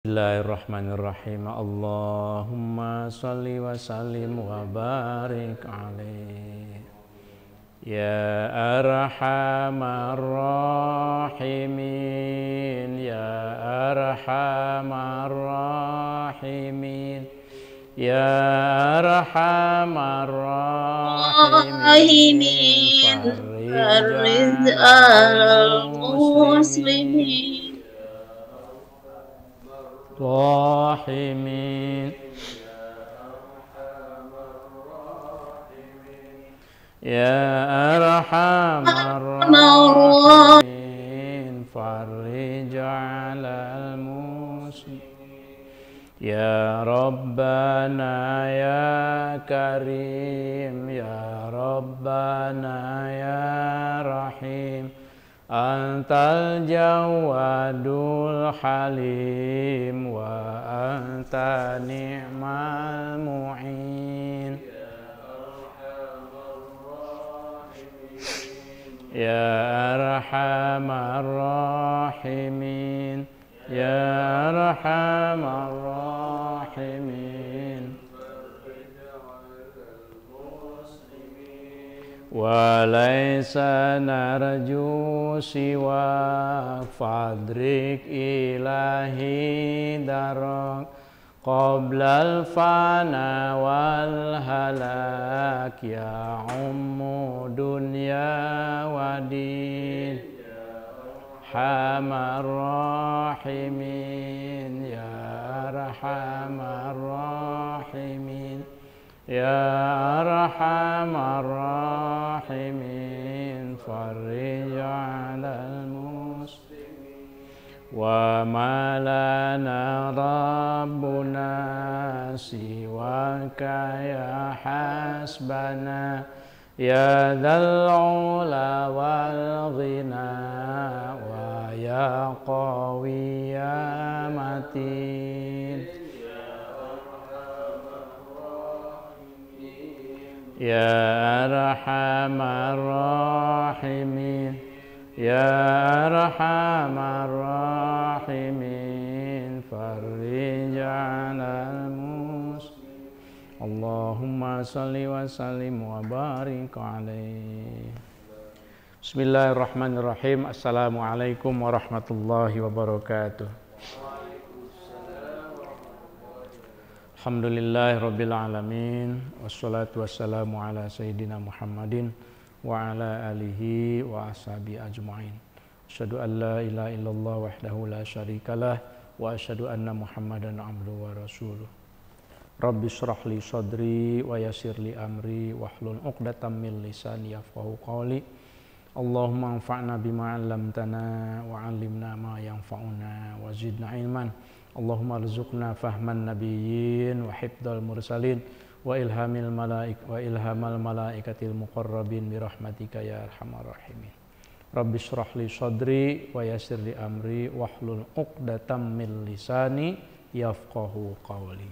Bismillahirrahmanirrahim. Allahumma salli wa sallim wa barik alaih. Ya arhamar rahimin, ya arhamar rahimin, ya arhamar rahimin, farrij al-muslimin rahimin, ya arhamar rahimin, farrij alal muslimin, ya Rabbana ya Karim, ya Rabbana ya Rahim, Antal Jawadul Halim wa anta ni'mal mu'in. Ya arhamar rahimin, ya arhamar rahimin, wa laysa narju siwa fadrik ilahi darak qoblal fana wal halak ya ummu dunya wadin. Hamar rahimin, ya arhamar rahimin, ya arhamar rahimin, farrij alal muslimin. Wa ma lana rabbuna siwaka ya hasbana, ya dzal ula wal ghina, wa ya qawi ya matin. Ya arhamar rahimin, ya arhamar rahimin, farrij alal muslimin. Allahumma salli wa sallim wa barik alaih. Bismillahirrahmanirrahim. Assalamualaikum warahmatullahi wabarakatuh. Alhamdulillahirabbil alamin, wassalatu wassalamu ala sayyidina Muhammadin wa ala alihi wa ashabi ajmain. Asyhadu an la ilaha illallah wahdahu la syarikalah wa asyhadu anna Muhammadan abduhu wa rasuluh. Rabbi shrah li sadri wa yassir li amri wahlul 'uqdatam min lisani yafqahu qawli. Allahumma anfa'na bima 'allamtana wa 'allimna ma yanfa'una wa zidna ilman. Allahumma arzuqna fahman nabiyyin wa hifdzal mursalin wa ilhamal malaikatil muqarrabin bi rahmatika ya arhamar rahimin. Rabbi shrah li sadri wa yassir li amri wahlul 'uqdatam min lisani yafqahu qawli.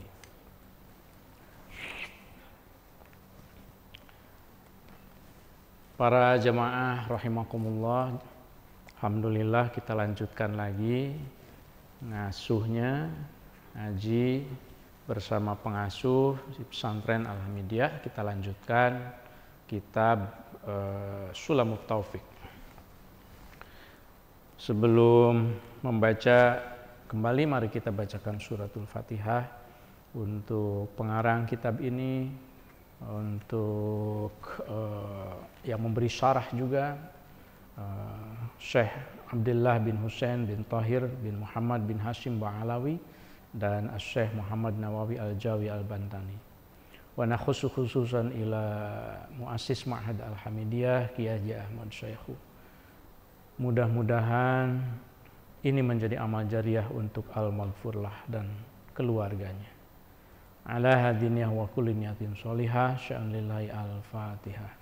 Para jamaah rahimakumullah, alhamdulillah kita lanjutkan lagi ngasuhnya ngaji bersama pengasuh pesantren Al-Hamidiyah. Kita lanjutkan kitab Sulamut Taufik. Sebelum membaca kembali, mari kita bacakan suratul Fatihah untuk pengarang kitab ini, untuk yang memberi syarah juga Syekh Abdullah bin Husain bin Tahir bin Muhammad bin Hashim Ba'alawi dan Syekh Muhammad Nawawi Al-Jawi Al-Bantani. Wa nakhussu khususan ila muassis Ma'had Al-Hamidiyah Kiai Haji Ahmad Syaikhu. Mudah-mudahan ini menjadi amal jariah untuk al-maghfurlah dan keluarganya. Ala hadiniyah wa kulli niyatin sholihah sya'an lillahi al-Fatihah.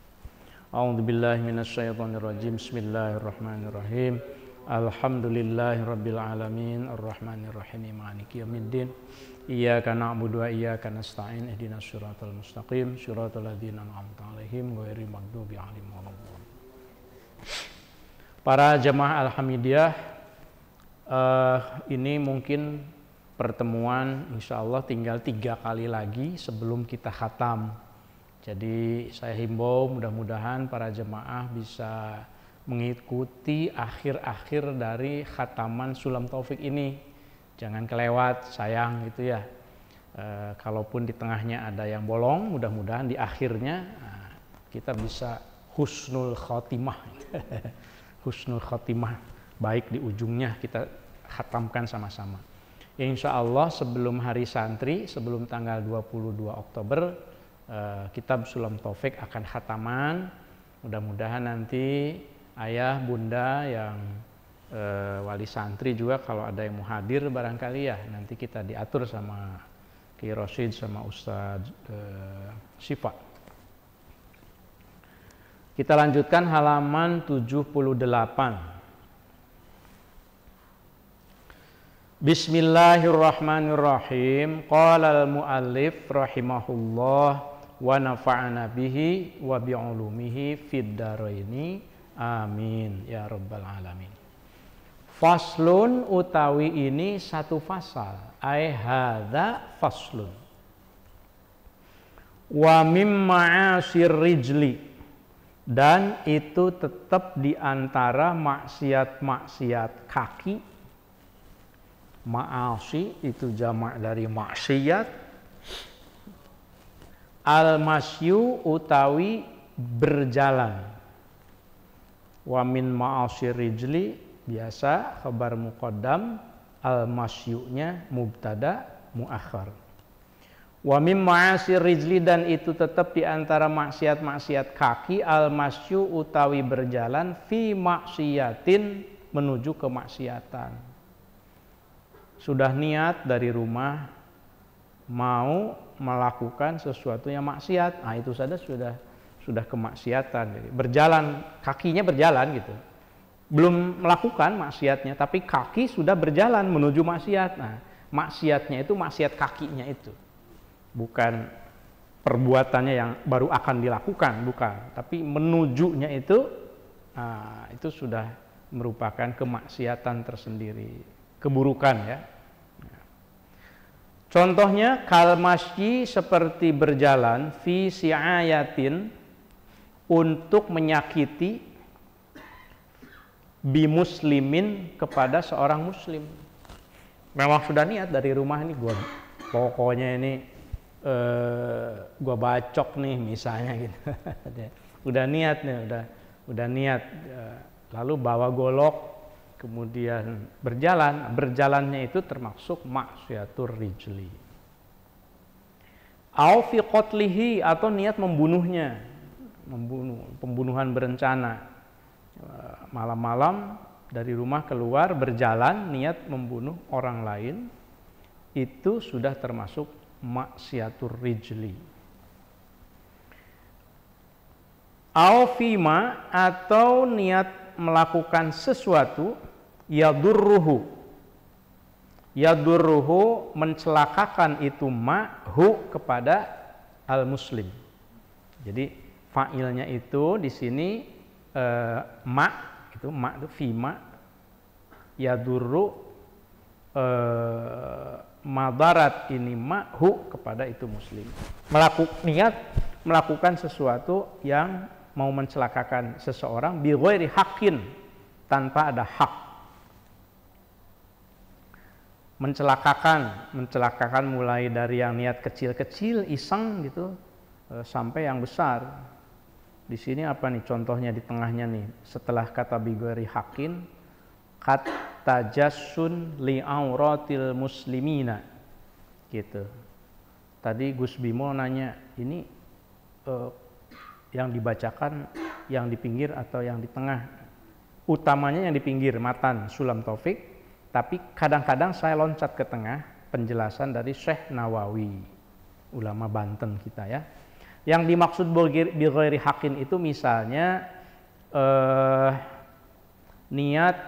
A'udzubillahi minasyaitonir rajim. Bismillahirrahmanirrahim. Alhamdulillahirabbil alamin arrahmanir rahim maliki yaumiddin. Iyyaka na'budu wa iyyaka nasta'in ihdinas siratal mustaqim siratal ladzina an'amta 'alaihim ghairil maghdubi 'alaihim waladdallin. Para jamaah Al-Hamidiyah, ini mungkin pertemuan insya Allah tinggal 3 kali lagi sebelum kita khatam. Jadi saya himbau mudah-mudahan para jemaah bisa mengikuti akhir-akhir dari khataman Sulam Taufik ini. Jangan kelewat, sayang gitu ya. Kalaupun di tengahnya ada yang bolong, mudah-mudahan di akhirnya kita bisa husnul khotimah. Husnul khotimah, baik di ujungnya kita khatamkan sama-sama. Insya Allah sebelum hari santri, sebelum tanggal 22 Oktober, kitab Sulam Taufik akan khataman. Mudah-mudahan nanti ayah, bunda yang wali santri juga kalau ada yang mau hadir barangkali ya nanti kita diatur sama Ki Rosyid sama Ustadz Syifa. Kita lanjutkan halaman 78. Bismillahirrahmanirrahim. Qala al-muallif rahimahullah wa nafa'ana bihi wa bi'ulumihi fid dharaini. Amin ya rabbal alamin. Faslun utawi ini satu fasal. Ai hadza faslun. Wa mim ma'asir rijli, dan itu tetap di antara maksiat-maksiat kaki. Ma'asi itu jamak dari maksiat. Al-masyu utawi berjalan. Wa min ma'asir rijli biasa khabar muqaddam, al-masyu'nya mubtada muakhar. Wa min ma'asir rijli, dan itu tetap di antara maksiat-maksiat kaki, al-masyu utawi berjalan, fi maksiatin menuju kemaksiatan. Sudah niat dari rumah mau melakukan sesuatu yang maksiat, nah itu saja sudah kemaksiatan. Jadi berjalan, kakinya berjalan gitu. Belum melakukan maksiatnya, tapi kaki sudah berjalan menuju maksiat. Nah, maksiatnya itu maksiat kakinya itu. Bukan perbuatannya yang baru akan dilakukan, bukan. Tapi menujunya itu, itu sudah merupakan kemaksiatan tersendiri. Keburukan ya. Contohnya, kalmasyi seperti berjalan, fi si'ayatin, untuk menyakiti bimuslimin kepada seorang muslim. Memang sudah niat dari rumah ini, pokoknya ini gua bacok nih misalnya gitu. Udah niat nih, udah niat. Lalu bawa golok, kemudian berjalannya itu termasuk maksiatur rijli. Au fi qatlihi, atau niat membunuhnya. Pembunuhan berencana. Malam-malam dari rumah keluar berjalan niat membunuh orang lain, itu sudah termasuk maksiatur rijli. Au fima, atau niat melakukan sesuatu, yadurruhu mencelakakan itu ma'hu kepada al-muslim. Jadi fa'ilnya itu di sini itu fima, yadurru, madarat ini ma'hu kepada itu muslim. Niat melakukan sesuatu yang mau mencelakakan seseorang bi ghairi haqqin, tanpa ada hak. Mencelakakan mulai dari yang niat kecil-kecil iseng gitu sampai yang besar. Di sini apa nih contohnya di tengahnya nih, setelah kata bi ghairi haqqin, kat tajassun li auratil muslimina gitu. Tadi Gus Bimo nanya, ini yang dibacakan yang di pinggir atau yang di tengah? Utamanya yang di pinggir, matan Sulam Taufik, tapi kadang-kadang saya loncat ke tengah penjelasan dari Syekh Nawawi, ulama Banten kita ya. Yang dimaksud bi ghairi haqqin itu misalnya niat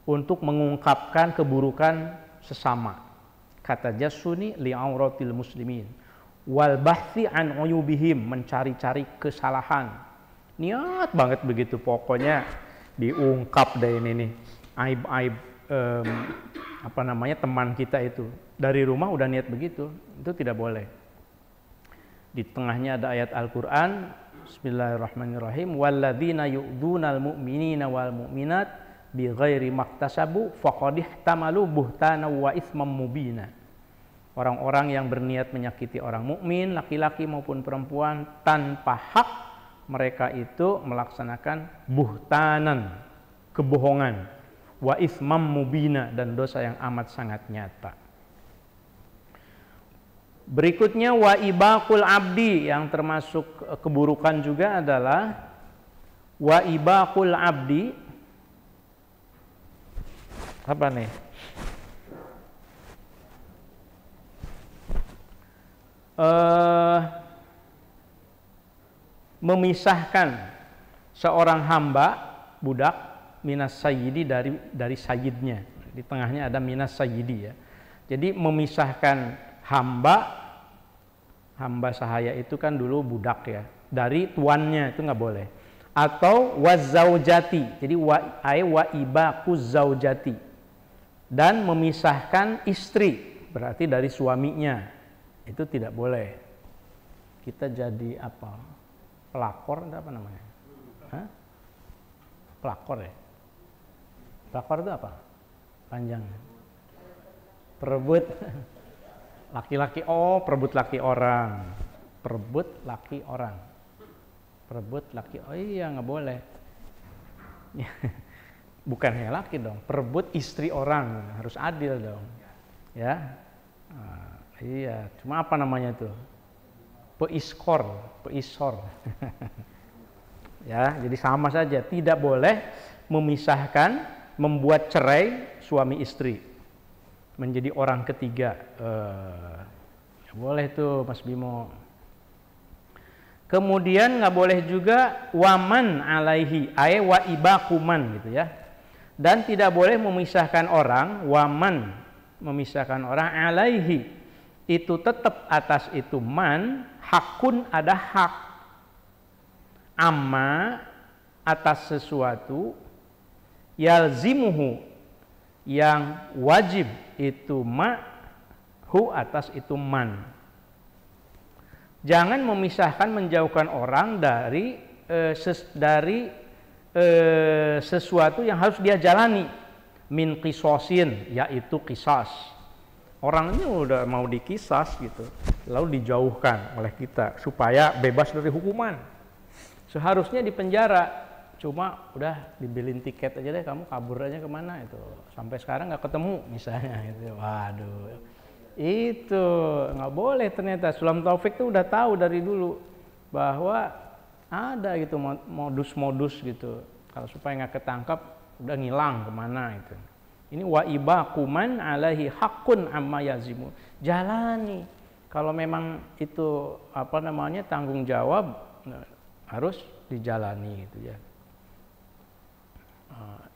untuk mengungkapkan keburukan sesama. Kata jasuni li auratil muslimin wal bahthi an uyubihim, mencari-cari kesalahan. Niat banget begitu, pokoknya diungkap deh ini nih aib-aib teman kita itu. Dari rumah udah niat begitu, itu tidak boleh. Di tengahnya ada ayat Al-Qur'an, Bismillahirrahmanirrahim, walladzina yu'dzunal mu'minina wal mu'minat bighairi maktasabu faqad ihtamalu buhtanan wa itsman mubina. Orang-orang yang berniat menyakiti orang mukmin, laki-laki maupun perempuan tanpa hak, mereka itu melaksanakan buhtanan, kebohongan, wa itsman mubina, dan dosa yang amat sangat nyata. Berikutnya wa ibaqul abdi, yang termasuk keburukan juga adalah wa ibaqul abdi. Apa nih? Memisahkan seorang hamba, budak, minas sayyidi, dari sayyidnya. Di tengahnya ada minas sayyidi ya. Jadi memisahkan hamba sahaya itu kan dulu budak ya, dari tuannya, itu nggak boleh. Atau wazaujati, jadi wa ibaquz zaujati, dan memisahkan istri, berarti dari suaminya, itu tidak boleh. Kita jadi apa? Pelakor, apa namanya? Hah? Pelakor ya? Pelakor itu apa? Panjang. Perebut laki-laki, perebut laki orang. Perebut laki orang. Perebut laki, iya nggak boleh. Bukan hanya laki dong, perebut istri orang, harus adil dong. Ya. Iya, cuma apa namanya itu? Peiskor. Ya, jadi sama saja, tidak boleh memisahkan, membuat cerai suami istri menjadi orang ketiga. Boleh tuh Mas Bimo. Kemudian nggak boleh juga waman alaihi, wa ibakuman gitu ya. Dan tidak boleh memisahkan orang, waman, memisahkan orang, alaihi, itu tetap atas itu man, hakun, ada hak, amma, atas sesuatu, yalzimuhu, yang wajib itu hu, atas itu man. Jangan memisahkan, menjauhkan orang dari sesuatu yang harus dia jalani, min qisosin, yaitu qisas. Orangnya udah mau dikisas gitu, lalu dijauhkan oleh kita supaya bebas dari hukuman. Seharusnya di penjara, cuma udah dibeliin tiket aja deh, kamu kabur aja kemana itu, sampai sekarang nggak ketemu misalnya gitu. Waduh, itu nggak boleh. Ternyata Sulam Taufik tuh udah tahu dari dulu bahwa ada gitu modus-modus gitu, kalau supaya nggak ketangkap udah ngilang kemana itu. Ini wa ibakuman alaihi hakun amma yazimu, jalani. Kalau memang itu tanggung jawab, harus dijalani gitu ya.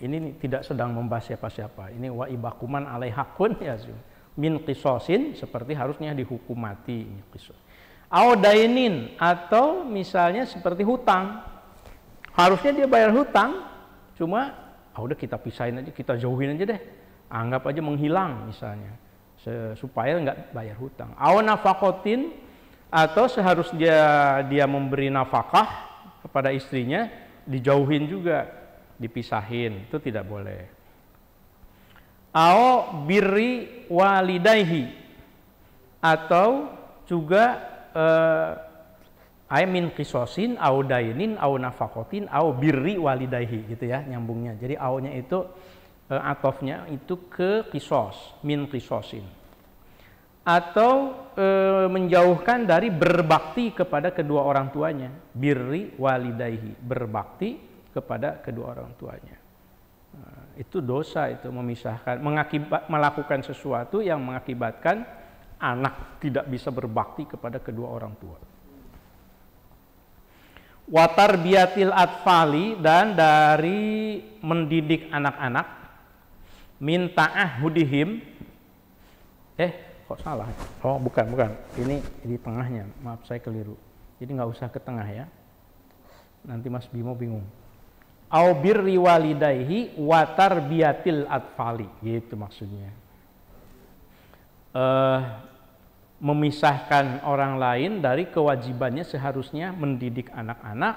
Ini tidak sedang membahas siapa-siapa. Ini wa ibakuman alaihi hakun yazim min qisosin, seperti harusnya dihukum mati. Audainin, atau misalnya seperti hutang, harusnya dia bayar hutang, cuma udah kita pisahin aja, kita jauhin aja deh, anggap aja menghilang misalnya, supaya nggak bayar hutang. Au nafakotin, atau seharusnya dia memberi nafkah kepada istrinya, dijauhin juga, dipisahin, itu tidak boleh. Au birri walidayhi, atau juga min qisosin, au dainin, au nafakotin, au birri walidayhi gitu ya, nyambungnya. Jadi au-nya itu atofnya itu ke qisos, min qisosin. Atau menjauhkan dari berbakti kepada kedua orang tuanya, birri walidayhi, berbakti kepada kedua orang tuanya. Itu dosa, itu memisahkan, melakukan sesuatu yang mengakibatkan anak tidak bisa berbakti kepada kedua orang tua. Watar biatil atfali, dan dari mendidik anak-anak, minta ahudihim, kok salah? Oh bukan, ini di tengahnya, maaf saya keliru. Jadi nggak usah ke tengah ya, nanti Mas Bimo bingung. Au birri walidayhi watar biatil atfali, gitu maksudnya. eh, memisahkan orang lain dari kewajibannya seharusnya mendidik anak-anak,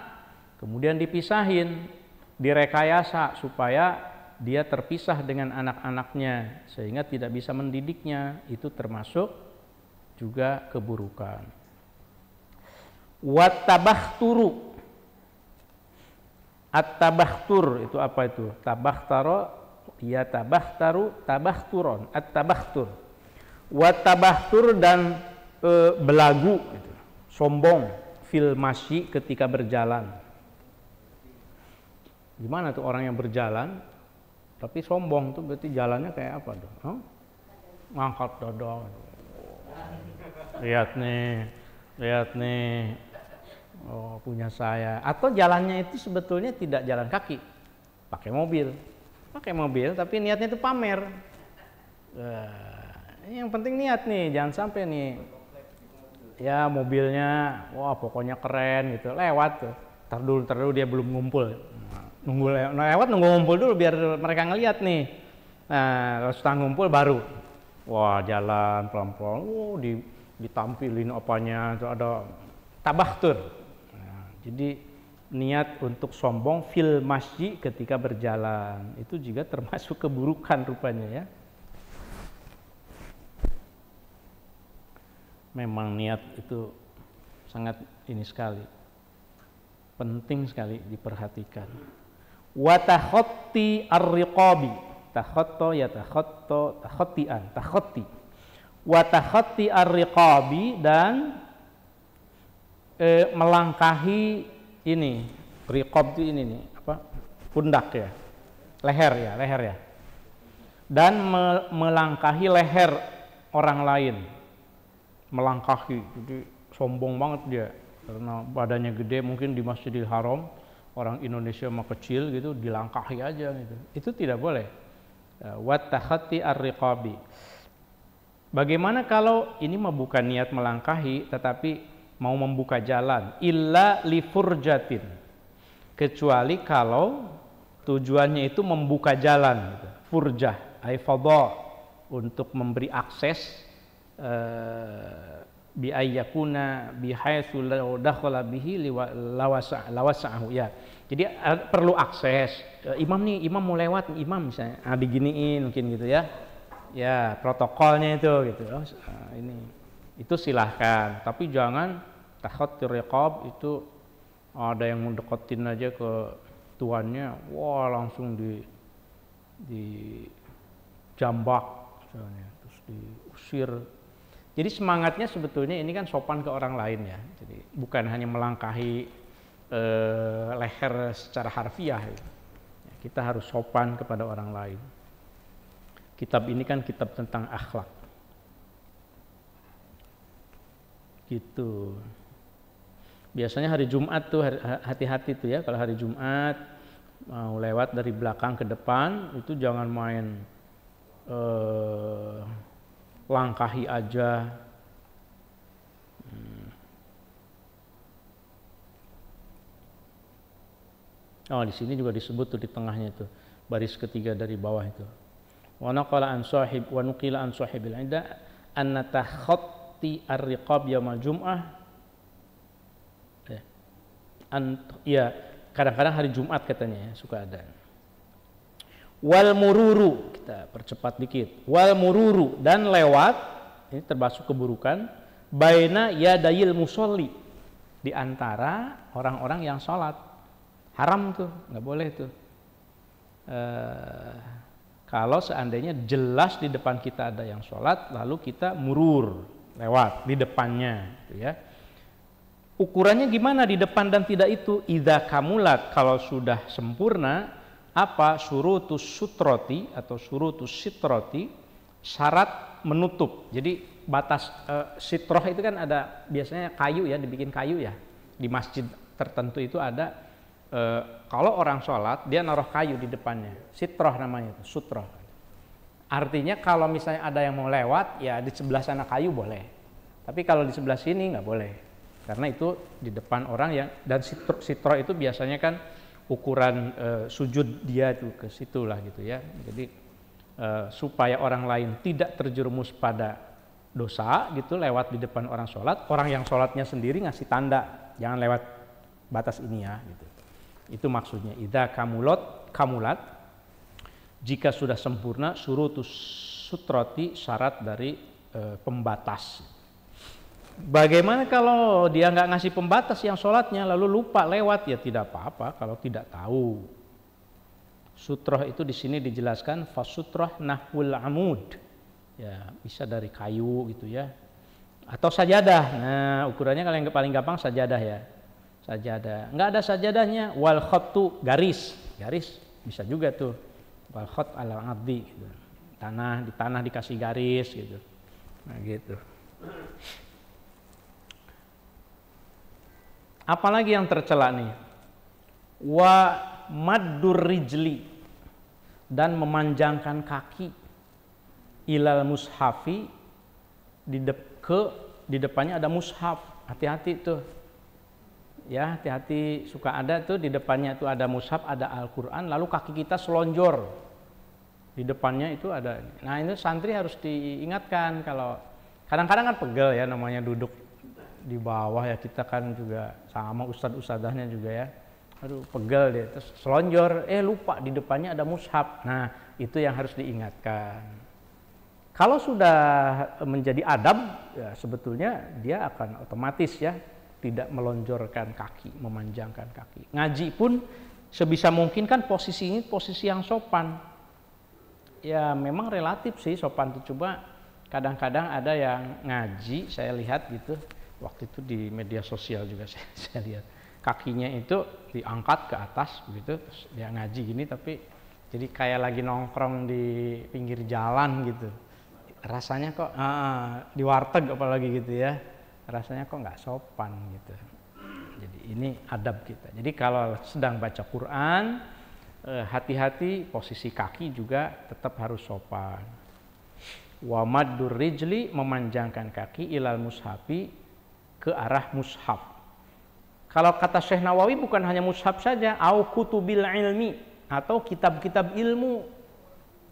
kemudian dipisahin, direkayasa supaya dia terpisah dengan anak-anaknya sehingga tidak bisa mendidiknya. Itu termasuk juga keburukan. Wattabahturu, at-tabakhtur itu apa itu? Tabakhtaro, ya tabakhtaru, tabakhturon, at-tabakhtur. Wattabakhtur dan belagu, gitu. Sombong, fil masyi ketika berjalan. Gimana tuh orang yang berjalan tapi sombong tuh berarti jalannya kayak apa tuh? Ngangkat dada. Lihat nih. Oh, punya saya. Atau jalannya itu sebetulnya tidak jalan kaki, pakai mobil tapi niatnya itu pamer. Yang penting niat nih, jangan sampai nih ya mobilnya wah pokoknya keren gitu, lewat tuh tar dulu dia belum ngumpul, nunggu ngumpul dulu biar mereka ngeliat nih. Nah setelah ngumpul baru wah jalan pelan-pelan, ditampilin apanya, itu ada tabakhtur. Jadi niat untuk sombong fil masyi ketika berjalan itu juga termasuk keburukan rupanya ya. Memang niat itu sangat ini sekali, penting sekali diperhatikan. Wa takhatti ar-riqabi, takhotto ya takhotto, takhottian, takhotti. Wa takhatti ar-riqabi dan melangkahi ini, riqab itu ini nih, apa? Pundak ya. Leher ya. Dan melangkahi leher orang lain. Melangkahi, jadi sombong banget dia. Karena badannya gede, mungkin di Masjidil Haram, orang Indonesia mah kecil gitu, dilangkahi aja gitu. Itu tidak boleh. Wa takhatti ar-riqabi. Bagaimana kalau ini mah bukan niat melangkahi, tetapi mau membuka jalan, illa li furjatin, kecuali kalau tujuannya itu membuka jalan, gitu. Furjah ay fadha, untuk memberi akses, bi ayyakuna bi haitsu law dakhala bihi lawasa'ahu ya. Jadi perlu akses. Imam mau lewat, imam misalnya diginiin mungkin gitu ya. Ya, protokolnya itu gitu. Itu silahkan, tapi jangan takhatti riqab itu ada yang mendeketin aja ke tuannya, wah langsung di jambak misalnya, terus diusir. Jadi semangatnya sebetulnya ini kan sopan ke orang lain ya. Jadi bukan hanya melangkahi leher secara harfiah. Ya. Kita harus sopan kepada orang lain. Kitab ini kan kitab tentang akhlak. Gitu. Biasanya hari Jumat tuh hati-hati tuh ya, kalau hari Jumat mau lewat dari belakang ke depan itu jangan main langkahi aja. Oh, di sini juga disebut tuh di tengahnya itu, baris ketiga dari bawah itu. Wa naqala an sahib wa nuqila an sahibil ida anna takhatti ar-riqab yaumal jum'ah. Ya, kadang-kadang hari Jumat katanya ya, suka ada. Wal mururu, kita percepat dikit. Wal mururu, dan lewat, ini termasuk keburukan, baina yadayil musolli, di antara orang-orang yang sholat. Haram tuh, nggak boleh tuh. Kalau seandainya jelas di depan kita ada yang sholat, lalu kita murur, lewat di depannya, gitu ya. Ukurannya gimana di depan dan tidak itu? Idza kamulat, kalau sudah sempurna, apa? Syurutus sutroti atau syurutus sitroti, syarat menutup. Jadi batas sitroh itu kan ada biasanya kayu ya, dibikin kayu ya. Di masjid tertentu itu ada, kalau orang sholat dia naruh kayu di depannya, sitroh namanya itu, sutroh. Artinya kalau misalnya ada yang mau lewat, ya di sebelah sana kayu boleh. Tapi kalau di sebelah sini nggak boleh. Karena itu di depan orang yang, dan sitro itu biasanya kan ukuran sujud dia itu ke situlah gitu ya. Jadi supaya orang lain tidak terjerumus pada dosa gitu lewat di depan orang sholat, orang yang sholatnya sendiri ngasih tanda jangan lewat batas ini ya gitu. Itu maksudnya idza kamulat jika sudah sempurna surutus sutrati syarat dari pembatas. Bagaimana kalau dia nggak ngasih pembatas yang sholatnya lalu lupa lewat, ya tidak apa-apa kalau tidak tahu. Sutroh itu di sini dijelaskan fasutroh nahwul amud, ya bisa dari kayu gitu ya, atau sajadah. Nah ukurannya kalau yang paling gampang sajadah ya, sajadah. Nggak ada sajadahnya wal khottu garis bisa juga tuh wal khot ala addi gitu. Di tanah dikasih garis gitu. Nah gitu. Apalagi yang tercela nih? Wa maddur rijli, dan memanjangkan kaki ilal mushafi di depannya ada mushaf. Hati-hati tuh. Ya, hati-hati suka ada tuh di depannya tuh ada mushaf, ada Al-Qur'an, lalu kaki kita selonjor. Di depannya itu ada. Nah, itu santri harus diingatkan kalau kadang-kadang kan pegel ya namanya duduk di bawah ya, kita kan juga sama ustadz-ustadzahnya juga ya, aduh pegel deh, terus selonjor, lupa di depannya ada mushaf. Nah itu yang harus diingatkan. Kalau sudah menjadi adab ya sebetulnya dia akan otomatis ya tidak melonjorkan kaki, memanjangkan kaki. Ngaji pun sebisa mungkin kan posisi ini posisi yang sopan. Ya memang relatif sih sopan itu, coba kadang-kadang ada yang ngaji saya lihat gitu. Waktu itu di media sosial juga saya lihat kakinya itu diangkat ke atas begitu, terus dia ngaji gini tapi jadi kayak lagi nongkrong di pinggir jalan gitu. Rasanya kok di warteg apalagi gitu ya, rasanya kok nggak sopan gitu. Jadi ini adab kita. Jadi kalau sedang baca Quran hati-hati posisi kaki juga tetap harus sopan. Wa maddur rijli, memanjangkan kaki ilal mushafi, ke arah mushaf. Kalau kata Syekh Nawawi bukan hanya mushaf saja, au kutubil ilmi, atau kitab-kitab ilmu.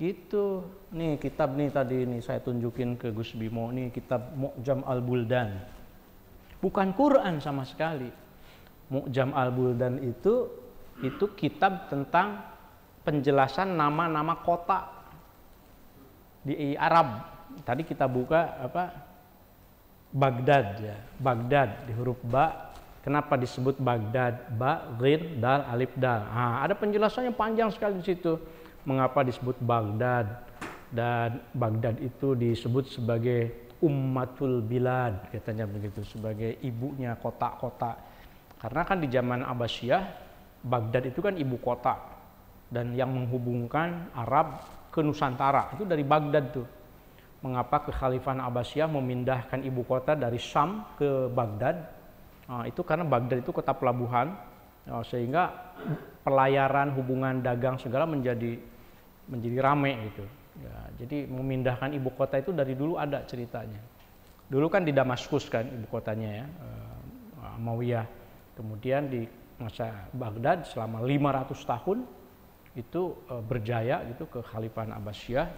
Gitu. Nih kitab nih tadi nih saya tunjukin ke Gus Bimo, nih kitab Mu'jam al-Buldan. Bukan Quran sama sekali. Mu'jam al-Buldan itu kitab tentang penjelasan nama-nama kota di Arab. Tadi kita buka Baghdad ya, Baghdad di huruf ba. Kenapa disebut Baghdad? Ba, ghin, dal, alif, dal. Ada penjelasannya panjang sekali di situ. Mengapa disebut Baghdad? Dan Baghdad itu disebut sebagai ummatul bilad, katanya begitu, sebagai ibunya kota-kota. Karena kan di zaman Abbasiyah, Baghdad itu kan ibu kota. Dan yang menghubungkan Arab ke Nusantara itu dari Baghdad tuh. Mengapa kekhalifahan Abbasiyah memindahkan ibu kota dari Syam ke Baghdad? Itu karena Baghdad itu kota pelabuhan, sehingga pelayaran, hubungan dagang segala menjadi ramai gitu. Ya, jadi memindahkan ibu kota itu dari dulu ada ceritanya. Dulu kan di Damaskus kan ibu kotanya ya, Umayyah. Kemudian di masa Baghdad selama 500 tahun itu berjaya gitu kekhalifahan Abbasiyah.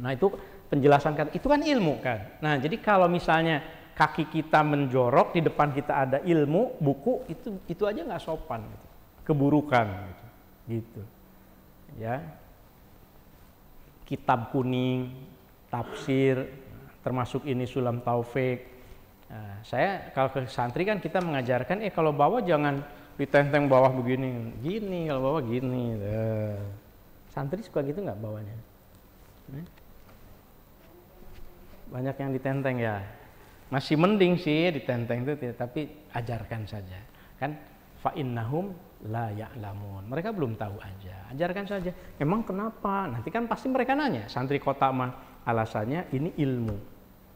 Nah itu penjelasan kan, itu kan ilmu kan. Nah jadi kalau misalnya kaki kita menjorok, di depan kita ada ilmu, buku, itu aja nggak sopan gitu. Keburukan gitu. Ya. Kitab kuning, tafsir, termasuk ini Sulam Taufik. Nah, saya kalau ke santri kan kita mengajarkan kalau bawa jangan ditenteng bawah begini, gini, kalau bawah gini. Santri suka gitu nggak bawanya? Banyak yang ditenteng ya. Masih mending sih ditenteng itu, tapi ajarkan saja. Kan fa innahum la ya'lamun. Mereka belum tahu aja. Ajarkan saja. Emang kenapa? Nanti kan pasti mereka nanya. Santri kota mah alasannya ini ilmu.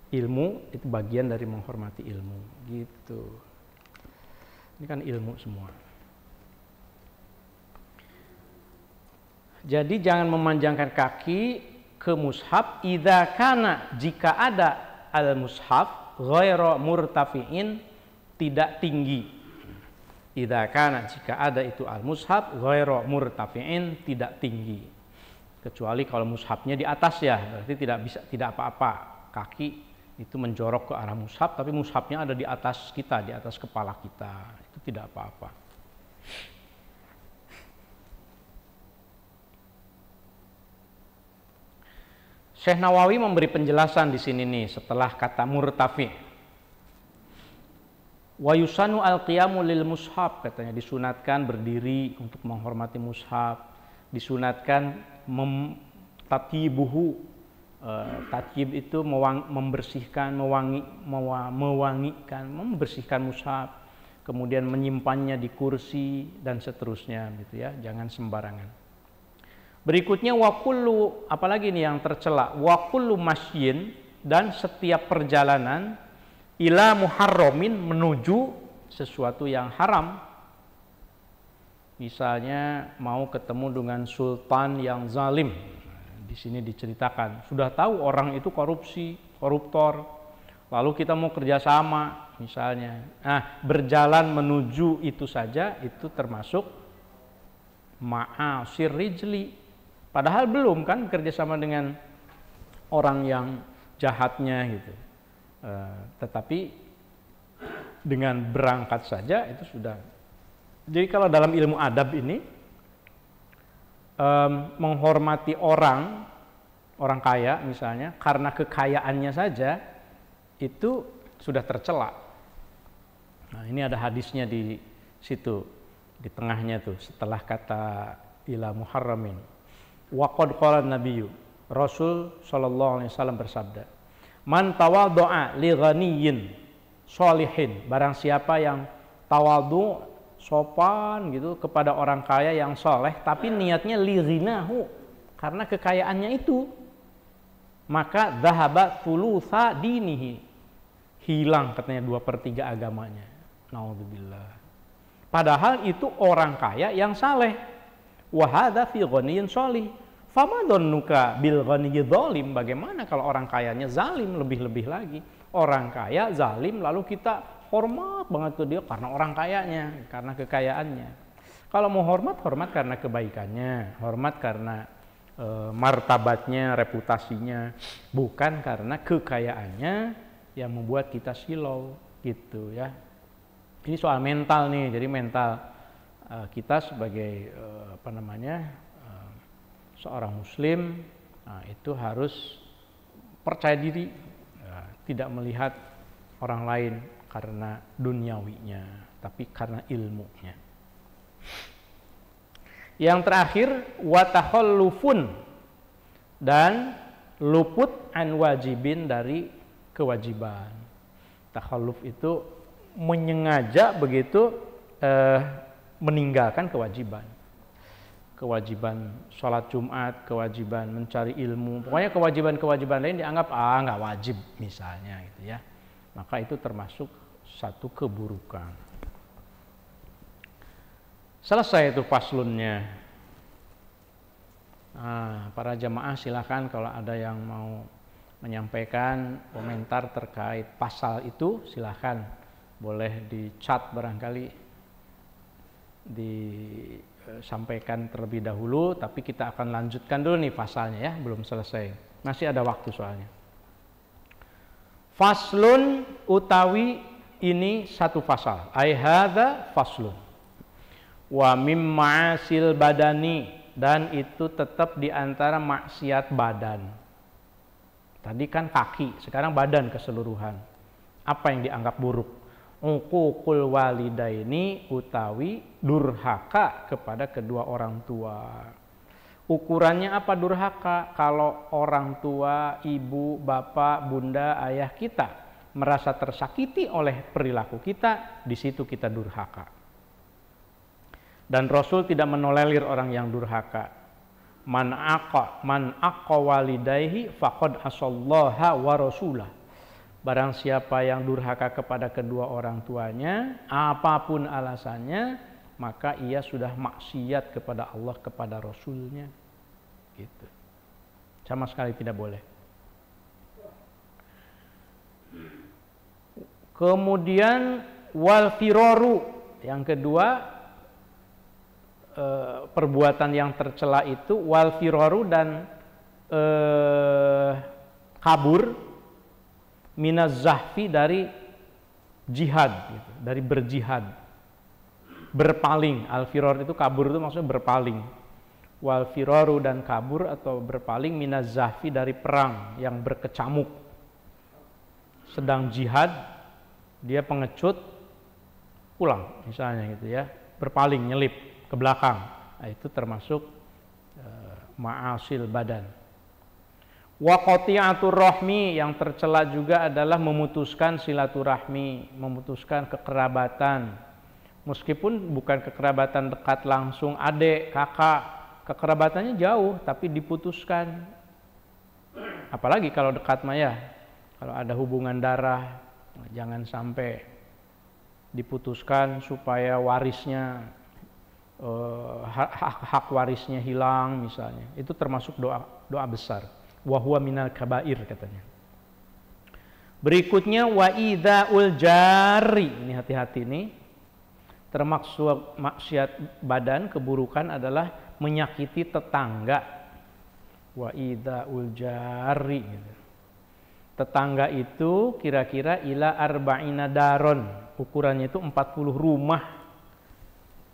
Ilmu itu bagian dari menghormati ilmu. Gitu. Ini kan ilmu semua. Jadi jangan memanjangkan kaki ke mushaf idza kana, jika ada al mushaf ghairu murtafi'in, tidak tinggi. Idza kana, jika ada itu al mushaf ghairu murtafi'in, tidak tinggi. Kecuali kalau mushafnya di atas ya, berarti tidak apa-apa. Kaki itu menjorok ke arah mushaf, tapi mushafnya ada di atas kita, di atas kepala kita, itu tidak apa-apa. Syekh Nawawi memberi penjelasan di sini nih setelah kata murtafi. Wa yusanu al-qiyamu lil mushaf, katanya disunatkan berdiri untuk menghormati mushaf, disunatkan tatibuhu. Tatyib itu membersihkan, mewangikan, membersihkan mushaf, kemudian menyimpannya di kursi dan seterusnya gitu ya, jangan sembarangan. Berikutnya wa kullu, apalagi nih yang tercela, wa kullu masyin, dan setiap perjalanan ila muharramin, menuju sesuatu yang haram. Misalnya mau ketemu dengan sultan yang zalim. Di sini diceritakan, sudah tahu orang itu koruptor, lalu kita mau kerjasama misalnya. Nah, berjalan menuju itu saja itu termasuk ma'asir rijli. Padahal belum kan kerjasama dengan orang yang jahatnya gitu. Tetapi dengan berangkat saja itu sudah. Jadi kalau dalam ilmu adab ini, menghormati orang kaya misalnya karena kekayaannya saja itu sudah tercela. Nah, ini ada hadisnya di situ di tengahnya tuh setelah kata ila muharramin. Wa qad qala nabiyyu, Rasul sallallahu alaihi wasallam bersabda, man tawaddo'a li ghaniyyin sholihin, barang siapa yang tawadhu, sopan gitu kepada orang kaya yang soleh, tapi niatnya lirinahu, karena kekayaannya itu, maka dhahaba thulutha dinihi, hilang katanya 2/3 agamanya. Naudzubillah. Padahal itu orang kaya yang saleh. Wa hadza fi ghaniyyin sholih. Fama dhannuka bil ghaniyyi zalim, bagaimana kalau orang kayanya zalim, lebih-lebih lagi. Orang kaya zalim lalu kita hormat banget ke dia karena orang kayanya, karena kekayaannya. Kalau mau hormat, hormat karena kebaikannya, hormat karena martabatnya, reputasinya, bukan karena kekayaannya yang membuat kita silau gitu ya. Ini soal mental nih, jadi mental kita sebagai seorang muslim, itu harus percaya diri, tidak melihat orang lain karena duniawinya, tapi karena ilmunya. Yang terakhir, watakhallufun, dan luput an wajibin, dari kewajiban. Takhalluf itu menyengaja begitu meninggalkan kewajiban. Kewajiban sholat Jumat, kewajiban mencari ilmu, pokoknya kewajiban-kewajiban lain dianggap nggak wajib misalnya gitu ya. Maka itu termasuk satu keburukan. Selesai itu faslunnya. Nah, para jamaah silakan kalau ada yang mau menyampaikan komentar terkait pasal itu, silakan. Boleh di chat barangkali, disampaikan terlebih dahulu, tapi kita akan lanjutkan dulu nih pasalnya ya, belum selesai. Masih ada waktu soalnya. Faslun utawi ini satu pasal. Ai hadza faslun. Wa mim ma'asil badani, dan itu tetap di antara maksiat badan. Tadi kan kaki, sekarang badan keseluruhan. Apa yang dianggap buruk? Uququl walidaini, utawi durhaka kepada kedua orang tua. Ukurannya apa durhaka? Kalau orang tua, ibu, bapak, bunda, ayah kita merasa tersakiti oleh perilaku kita, di situ kita durhaka. Dan Rasul tidak menolerir orang yang durhaka. Man aqqa walidayhi faqad asallaha wa rasulah. Barang siapa yang durhaka kepada kedua orang tuanya, apapun alasannya, maka ia sudah maksiat kepada Allah, kepada Rasulnya. Gitu. Sama sekali tidak boleh. Kemudian wal firaru, yang kedua perbuatan yang tercela itu wal firaru, dan kabur minaz zahfi dari jihad, gitu, dari berjihad, berpaling. Al-firar itu kabur, itu maksudnya berpaling. Wal firaru dan kabur atau berpaling minaz zahfi dari perang yang berkecamuk. Sedang jihad, dia pengecut, pulang misalnya gitu ya, berpaling, nyelip ke belakang. Nah, itu termasuk ma'asil badan. Wa qati'atur rahmi, yang tercela juga adalah memutuskan silaturahmi, memutuskan kekerabatan. Meskipun bukan kekerabatan dekat langsung adik, kakak, kekerabatannya jauh tapi diputuskan. Apalagi kalau dekat maya, kalau ada hubungan darah, jangan sampai diputuskan supaya warisnya hak warisnya hilang misalnya. Itu termasuk doa besar. Wa huwa minal kabair katanya. Berikutnya wa idzaul jari. Ini hati-hati nih. Termasuk maksiat badan, keburukan adalah menyakiti tetangga. Wa idzaul jari gitu. Tetangga itu kira-kira ila arba'ina daron. Ukurannya itu 40 rumah.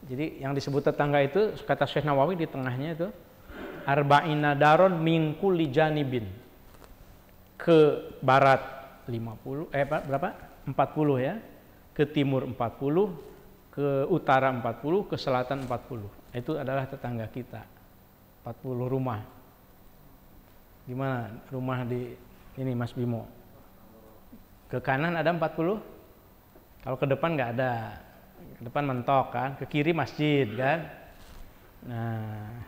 Jadi yang disebut tetangga itu kata Syekh Nawawi di tengahnya itu arba'ina daron min kulli janibin. Ke barat 50 berapa? 40 ya. Ke timur 40, ke utara 40, ke selatan 40. Itu adalah tetangga kita. 40 rumah. Gimana rumah di ini Mas Bimo? Ke kanan ada 40? Kalau ke depan nggak ada. Ke depan mentok kan, ke kiri masjid kan. Nah,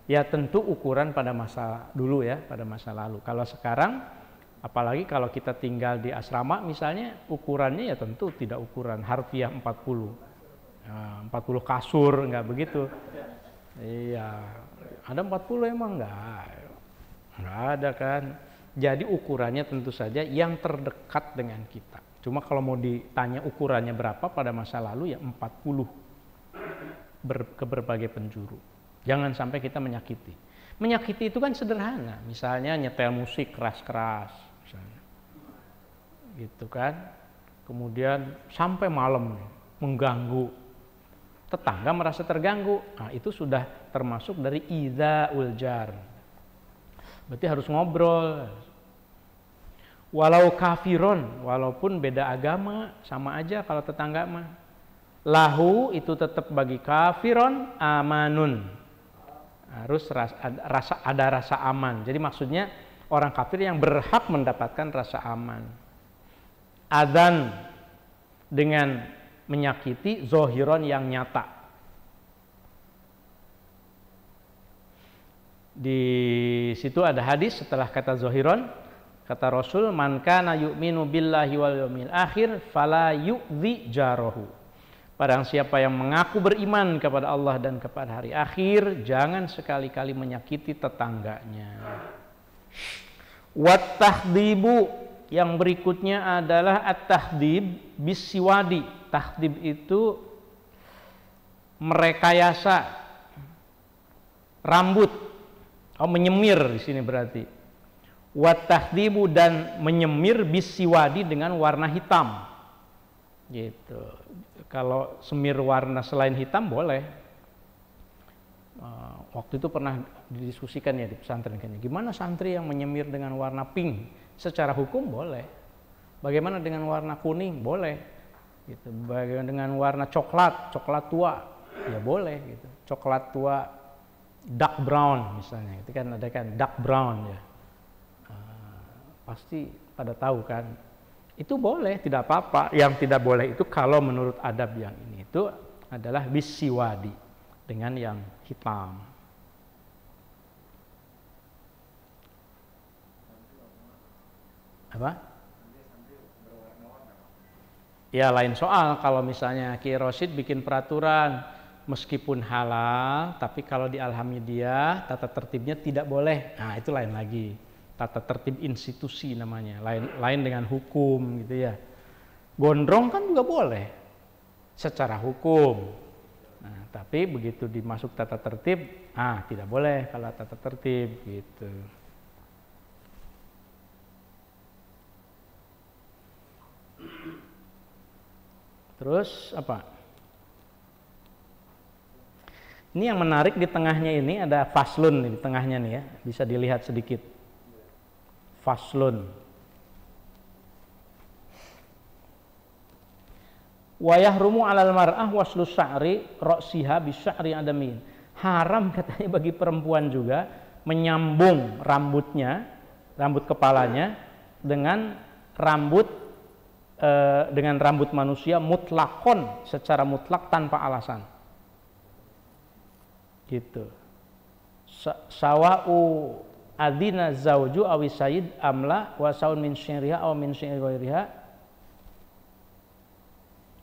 ya tentu ukuran pada masa dulu ya, pada masa lalu. Kalau sekarang, apalagi kalau kita tinggal di asrama misalnya, ukurannya ya tentu tidak ukuran harfiah 40. 40 kasur, nggak begitu. Iya, ada 40 emang nggak ada kan. Jadi ukurannya tentu saja yang terdekat dengan kita. Cuma kalau mau ditanya ukurannya berapa pada masa lalu ya 40 ke berbagai penjuru. Jangan sampai kita menyakiti. Menyakiti itu kan sederhana. Misalnya nyetel musik keras-keras, misalnya, gitu kan. Kemudian sampai malam mengganggu. Tetangga merasa terganggu. Nah, itu sudah termasuk dari idzaul jar. Berarti harus ngobrol. Walau kafiron, walaupun beda agama, sama aja kalau tetangga mah. Lahu itu tetap bagi kafiron amanun. Harus ada rasa aman. Jadi maksudnya orang kafir yang berhak mendapatkan rasa aman. Adzan dengan menyakiti zohiron yang nyata. Di situ ada hadis setelah kata zohiron. Kata Rasul, man kana yu'minu billahi wal yawmil akhir fala yu'dzi jarahu. Barang siapa yang mengaku beriman kepada Allah dan kepada hari akhir, jangan sekali-kali menyakiti tetangganya. Wat tahdhibu, yang berikutnya adalah at-tahdhib bisiwadi. Tahdhib itu merekayasa rambut. Oh, menyemir di sini berarti. Wat tahdhibu, dan menyemir bisiwadi dengan warna hitam. Gitu. Kalau semir warna selain hitam boleh. Waktu itu pernah didiskusikan ya di pesantren kayaknya. Gimana santri yang menyemir dengan warna pink? Secara hukum boleh. Bagaimana dengan warna kuning? Boleh. Gitu. Bagaimana dengan warna coklat tua? Ya boleh gitu. Coklat tua dark brown misalnya. Itu kan ada kan dark brown ya. Pasti pada tahu kan, itu boleh, tidak apa-apa. Yang tidak boleh itu kalau menurut adab yang ini itu adalah bisiwadi, dengan yang hitam. Apa? Ya lain soal kalau misalnya Ki Rosid bikin peraturan meskipun halal, tapi kalau di Alhamidiyah tata tertibnya tidak boleh. Nah itu lain lagi. Tata tertib institusi namanya, lain dengan hukum gitu ya. Gondrong kan juga boleh secara hukum. Nah, tapi begitu dimasuk tata tertib, tidak boleh kalau tata tertib gitu. Terus apa? Ini yang menarik di tengahnya ini ada faslun di tengahnya nih ya, bisa dilihat sedikit. Faslun. Wa yahrumu 'alal mar'ah waslu sya'ri ra'siha bi sya'ri adamin. Haram katanya bagi perempuan juga menyambung rambutnya, rambut kepalanya dengan rambut manusia mutlakon, secara mutlak tanpa alasan. Gitu. Sawa'u adina zauju awi sayyid amla wa saun min syiriha aw min syiri ghairiha.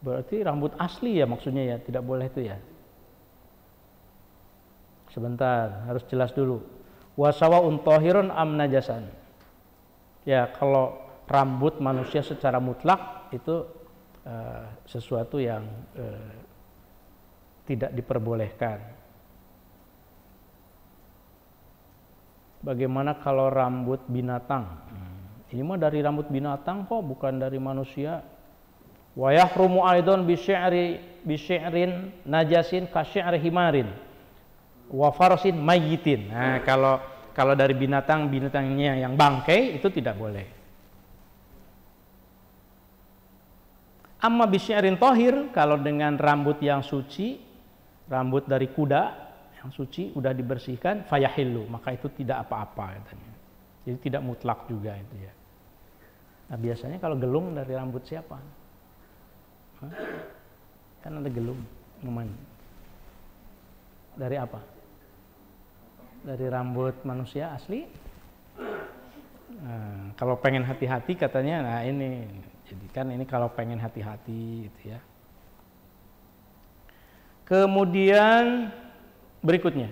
Berarti rambut asli ya maksudnya ya, tidak boleh itu ya. Sebentar, harus jelas dulu. Wa sawa'un tahirun am najasan. Ya, kalau rambut manusia secara mutlak itu sesuatu yang tidak diperbolehkan. Bagaimana kalau rambut binatang? Ini mah dari rambut binatang kok, bukan dari manusia. Wa yahrumu aidan bi syi'rin najasin ka syi'ri himarin wa farsin mayyitin. Nah, kalau dari binatangnya yang bangkai itu tidak boleh. Amma bi syi'rin tahir, kalau dengan rambut yang suci, rambut dari kuda yang suci udah dibersihkan, fayahillu, maka itu tidak apa-apa katanya. Jadi tidak mutlak juga itu ya. Nah, biasanya kalau gelung dari rambut siapa? Hah? Kan ada gelung, namanya. Dari apa? Dari rambut manusia asli. Nah, kalau pengen hati-hati katanya, nah ini. Jadi kan ini kalau pengen hati-hati gitu ya. Kemudian berikutnya,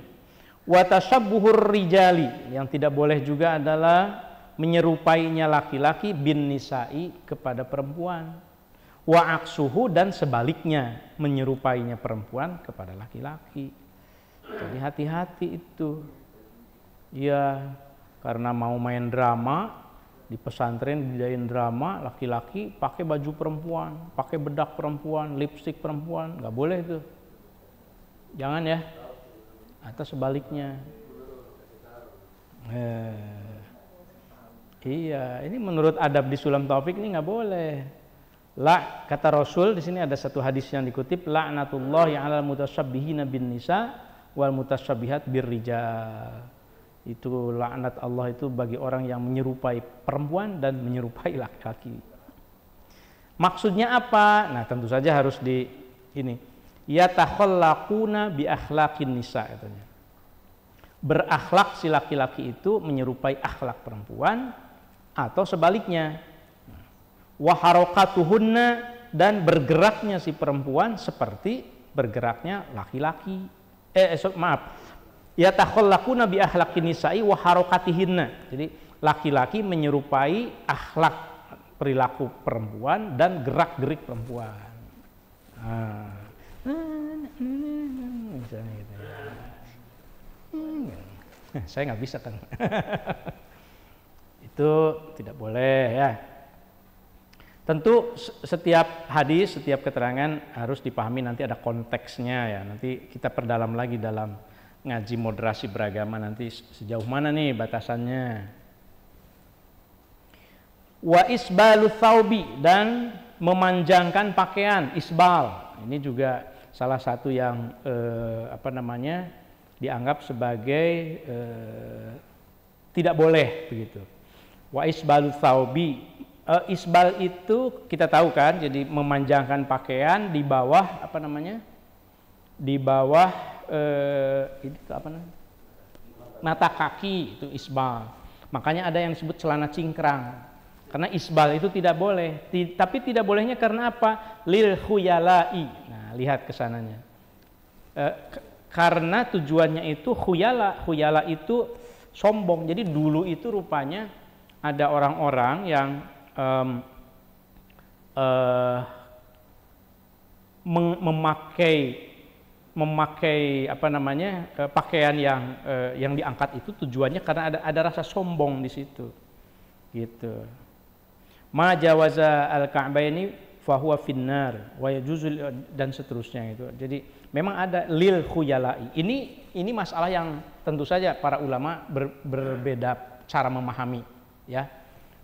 wa tashabbuhur rijali, yang tidak boleh juga adalah menyerupainya laki-laki bin nisa'i kepada perempuan. Wa aksuhu, dan sebaliknya menyerupainya perempuan kepada laki-laki. Jadi hati-hati itu. Ya, karena mau main drama di pesantren, didain drama, laki-laki pakai baju perempuan, pakai bedak perempuan, lipstik perempuan, nggak boleh itu. Jangan ya. Atau sebaliknya. Iya, ini menurut adab di Sulam Taufik ini nggak boleh. La, kata Rasul di sini ada satu hadis yang dikutip, la'natullahi 'alal mutasabbihina bin nisa wal mutasabbihat birrijal. Itu laknat Allah itu bagi orang yang menyerupai perempuan dan menyerupai laki-laki. Maksudnya apa? Nah, tentu saja harus di ini. Yatakhallaquna bi akhlaqin nisa katanya. Berakhlak si laki-laki itu menyerupai akhlak perempuan atau sebaliknya. Wa harakatuhunna, dan bergeraknya si perempuan seperti bergeraknya laki-laki. Yatakhallaquna bi akhlaqin nisa'i wa harakatihinna. Jadi laki-laki menyerupai akhlak perilaku perempuan dan gerak-gerik perempuan. Misalnya gitu ya. Saya nggak bisa kan. Itu tidak boleh ya. Tentu setiap hadis, setiap keterangan harus dipahami, nanti ada konteksnya ya. Nanti kita perdalam lagi dalam ngaji moderasi beragama, nanti sejauh mana nih batasannya. Wa isbalu thawbi, dan memanjangkan pakaian, isbal. Ini juga salah satu yang dianggap sebagai tidak boleh begitu. Wa isbalu thawbi, isbal itu kita tahu kan, jadi memanjangkan pakaian di bawah di bawah mata kaki, itu isbal. Makanya ada yang disebut celana cingkrang. Karena isbal itu tidak boleh, tapi tidak bolehnya karena apa? Lil khuyala'i. Nah, lihat kesananya. Karena tujuannya itu khuyala itu sombong. Jadi dulu itu rupanya ada orang-orang yang memakai pakaian yang diangkat itu tujuannya karena ada rasa sombong di situ, gitu. Ma jawaza al-ka'baini fahuwa finnar wa yajuzul dan seterusnya itu. Jadi memang ada lil khuyalai. Ini masalah yang tentu saja para ulama berbeda cara memahami ya.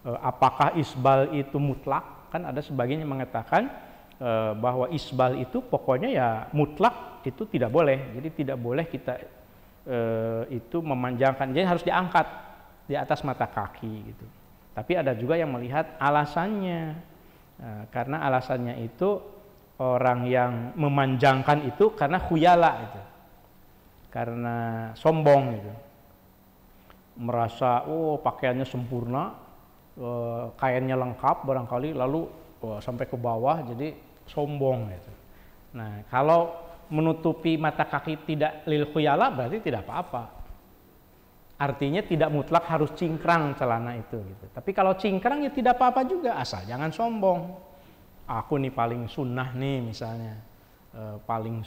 Apakah isbal itu mutlak? Kan ada sebagian yang mengatakan bahwa isbal itu pokoknya ya mutlak itu tidak boleh. Jadi tidak boleh kita itu memanjangkan. Jadi harus diangkat di atas mata kaki gitu. Tapi ada juga yang melihat alasannya, karena alasannya itu orang yang memanjangkan itu karena khuyala itu, karena sombong gitu, merasa pakaiannya sempurna, kainnya lengkap barangkali, lalu sampai ke bawah jadi sombong gitu. Nah kalau menutupi mata kaki tidak lil khuyala berarti tidak apa-apa. Artinya tidak mutlak harus cingkrang celana itu gitu. Tapi kalau cingkrang ya tidak apa-apa juga, asal jangan sombong. Aku nih paling sunnah nih misalnya, paling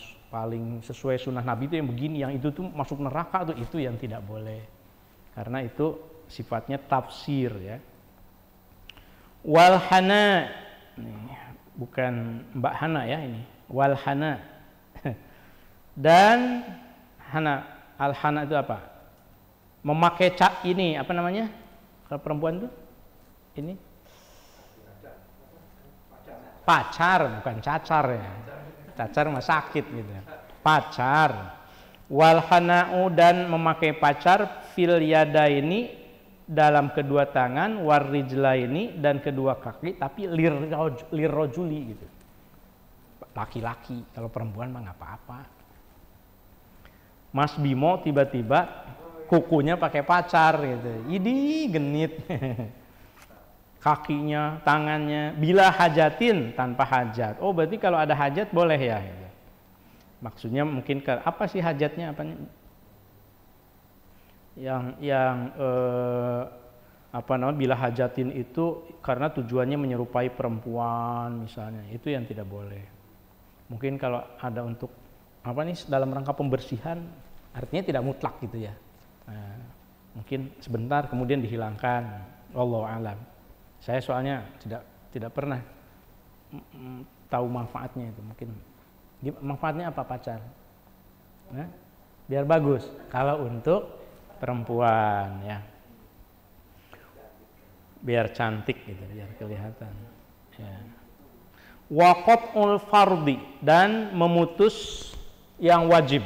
sesuai sunnah Nabi itu yang begini, yang itu tuh masuk neraka tuh, itu yang tidak boleh. Karena itu sifatnya tafsir ya. Walhana, bukan Mbak Hana ya ini, walhana. Dan hana, al-hana itu apa? Memakai ini apa namanya kalau perempuan tuh ini pacar, bukan cacar ya, cacar mah sakit gitu, pacar. Walhana'u dan memakai pacar fil yadaini dalam kedua tangan, warijlaini dan kedua kaki, tapi lirrojuli gitu, laki-laki. Kalau perempuan mah nggak apa-apa. Mas Bimo tiba-tiba kukunya pakai pacar gitu, idi genit. Kakinya, tangannya, bila hajatin, tanpa hajat. Oh berarti kalau ada hajat boleh ya gitu. Maksudnya mungkin apa sih hajatnya, apa yang apa namanya, bila hajatin itu karena tujuannya menyerupai perempuan misalnya, itu yang tidak boleh. Mungkin kalau ada untuk apa nih dalam rangka pembersihan, artinya tidak mutlak gitu ya. Nah, mungkin sebentar kemudian dihilangkan. Wallahu a'lam. Saya soalnya tidak pernah tahu manfaatnya itu. Mungkin manfaatnya apa pacar? Nah, biar bagus. Kalau untuk perempuan ya, biar cantik gitu, biar kelihatan. Ya. Waqat'ul fardi dan memutus yang wajib.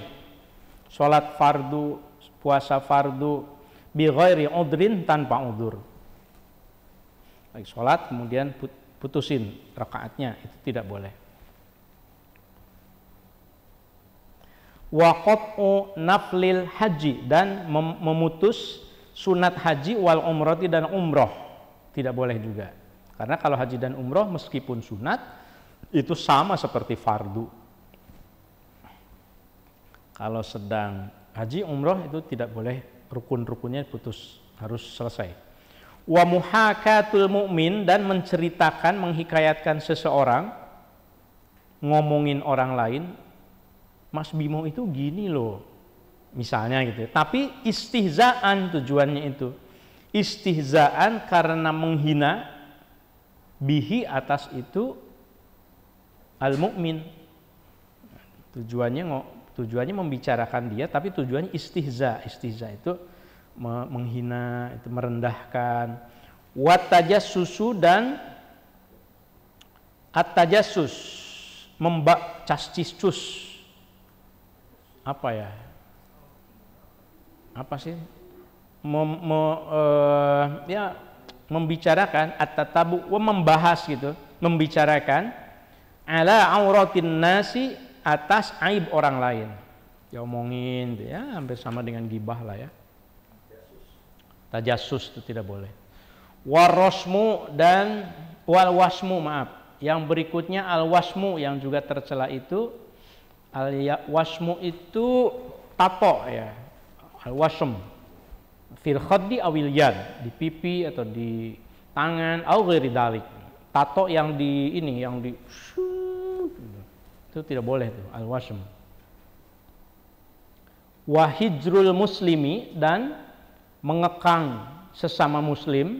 Salat fardu, puasa fardu bi ghairi udrin, tanpa udzur. Lagi sholat kemudian putusin rakaatnya, itu tidak boleh. Wa qat'u naflil haji dan memutus sunat haji wal umrati dan umroh, tidak boleh juga. Karena kalau haji dan umroh meskipun sunat itu sama seperti fardu. Kalau sedang haji umroh itu tidak boleh, rukun-rukunnya putus, harus selesai. Wa muhakatul mu'min dan menceritakan, menghikayatkan seseorang, ngomongin orang lain, Mas Bimo itu gini loh misalnya gitu. Tapi istihzaan tujuannya itu, istihzaan karena menghina bihi atas itu al mu'min. Tujuannya membicarakan dia, tapi tujuannya istihza. Istihza itu menghina, itu merendahkan. Wat tajassusu dan at-tajassus, casciscus. Apa ya? Apa sih? Ya, membicarakan at-tatabu, membahas gitu, membicarakan ala auratin nasi, atas aib orang lain. Ya omongin ya, hampir sama dengan gibah lah ya. Tajassus itu tidak boleh. Warosmu dan walwasmu, maaf. Yang berikutnya alwasmu yang juga tercela itu, alwasmu itu tato ya. Alwasm fil khaddi awil yad, di pipi atau di tangan, au ghairi dalik. Tato yang di ini, yang di itu tidak boleh tuh, alwasm. Wahijrul muslimi dan mengekang sesama muslim.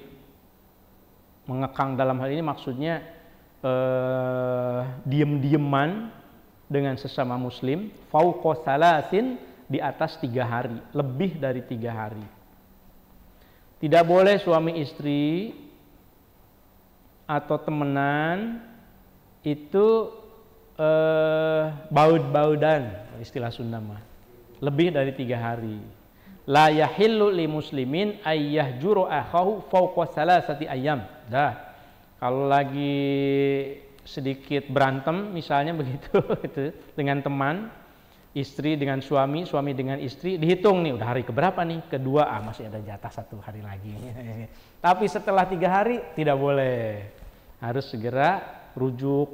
Mengekang dalam hal ini maksudnya diem-dieman dengan sesama muslim, fauqa salasin, di atas 3 hari, lebih dari 3 hari. Tidak boleh suami istri atau temenan itu baud-baudan, istilah Sunda mah, lebih dari 3 hari. La yahillu li muslimin ayyahjuru akhahu fauqa salasati ayyam. Dah, kalau lagi sedikit berantem misalnya begitu itu dengan teman, istri dengan suami, suami dengan istri, dihitung nih udah hari keberapa nih, kedua, masih ada jatah 1 hari lagi. Tapi setelah 3 hari tidak boleh, harus segera rujuk,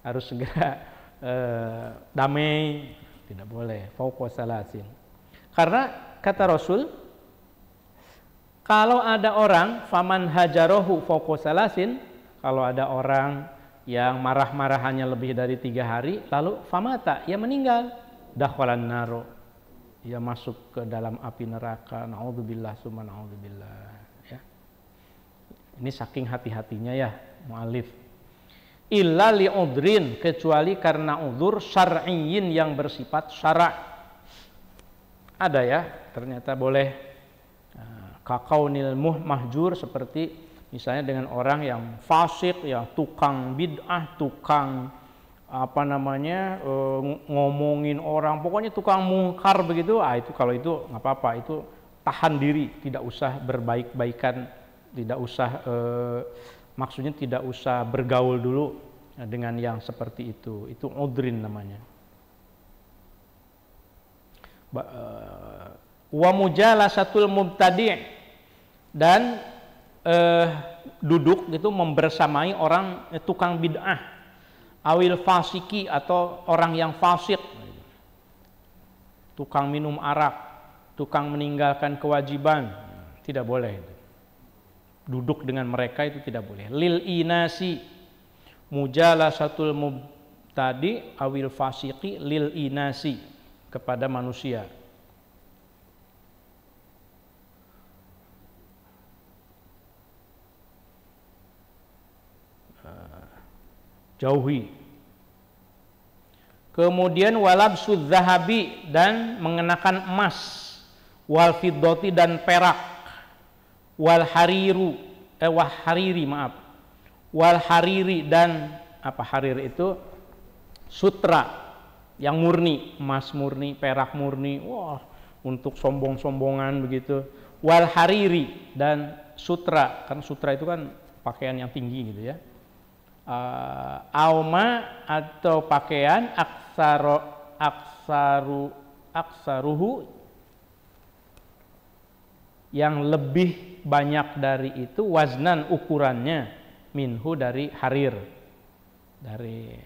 harus segera damai, tidak boleh fauqa salasin. Karena kata Rasul, kalau ada orang faman hajarohu fauqa salasin, kalau ada orang yang marah-marah hanya lebih dari 3 hari, lalu famata, ia meninggal, dakhalan naro, ia masuk ke dalam api neraka. Naudzubillah summa naudzubillah. Ya. Ini saking hati-hatinya ya mu'alif. Illa li'udrin, kecuali karena udzur syar'iyyin yang bersifat syara'. Ada ya, ternyata boleh kakaunil mahjur, seperti misalnya dengan orang yang fasik, ya tukang bid'ah, tukang ngomongin orang, pokoknya tukang mungkar begitu. Itu kalau itu nggak apa-apa, itu tahan diri, tidak usah berbaik-baikan, tidak usah maksudnya tidak usah bergaul dulu dengan yang seperti itu udrin namanya. Wa mujalasatul mubtadi', dan duduk gitu membersamai orang tukang bid'ah, awil fasiki, atau orang yang fasik, tukang minum arak, tukang meninggalkan kewajiban, tidak boleh. Duduk dengan mereka itu tidak boleh. Lil inasi, mujalasatul mubtadi awil fasiki lil inasi, kepada manusia. Jauhi. Kemudian walabsudz zahabi, dan mengenakan emas, wal fiddati, dan perak, wal hariri, dan apa harir itu? Sutra yang murni, emas murni, perak murni. Wah, untuk sombong-sombongan begitu. Wal hariri, dan sutra, kan sutra itu kan pakaian yang tinggi gitu ya. Auma, atau pakaian aksaruhu, yang lebih banyak dari itu, waznan, ukurannya, minhu, dari harir, dari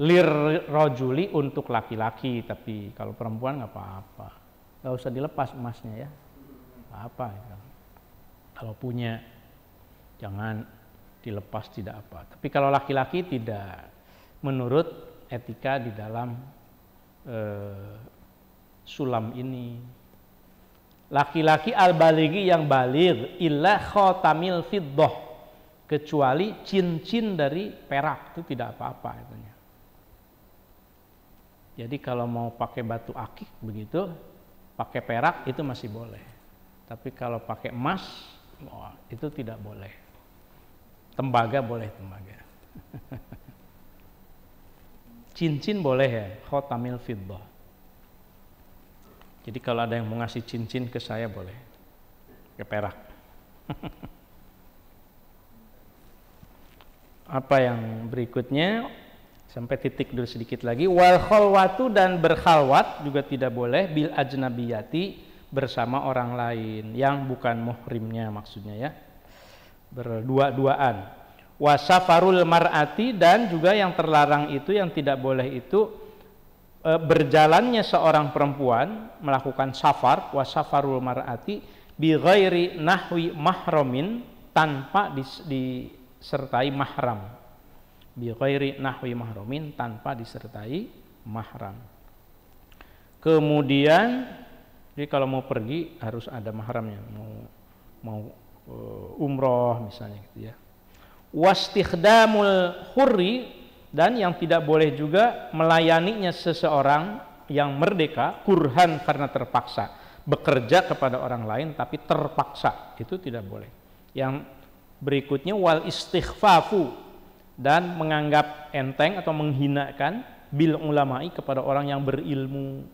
lir rojuli, untuk laki-laki. Tapi kalau perempuan nggak apa-apa, nggak usah dilepas emasnya ya, apa kalau punya jangan dilepas, tidak apa. Tapi kalau laki-laki tidak, menurut etika di dalam sulam ini. Laki-laki al-balighi, yang baligh, illa khotamil fiddah, kecuali cincin dari perak, itu tidak apa-apa itunya. Jadi kalau mau pakai batu akik begitu, pakai perak, itu masih boleh. Tapi kalau pakai emas, itu tidak boleh. Tembaga boleh, tembaga. Cincin boleh ya, khotamil fiddah. Jadi kalau ada yang mau ngasih cincin ke saya boleh, ke perak. Apa yang berikutnya? Sampai titik dulu sedikit lagi. Wal khalwatu, dan berkhalwat juga tidak boleh, bil ajnabiyati, bersama orang lain yang bukan muhrimnya, maksudnya ya. Berdua-duaan. Wasafarul mar'ati, dan juga yang terlarang itu, yang tidak boleh itu, berjalannya seorang perempuan melakukan safar, wasafarul mar'ati bi ghairi nahwi mahramin, tanpa disertai mahram. Bi ghairi nahwi mahramin, tanpa disertai mahram. Kemudian jadi kalau mau pergi harus ada mahramnya, mau umroh misalnya gitu ya. Wastikhdamul hurri, dan yang tidak boleh juga melayaninya seseorang yang merdeka kurhan karena terpaksa, bekerja kepada orang lain tapi terpaksa, itu tidak boleh. Yang berikutnya wal istighfafu, dan menganggap enteng atau menghinakan bil ulama'i, kepada orang yang berilmu.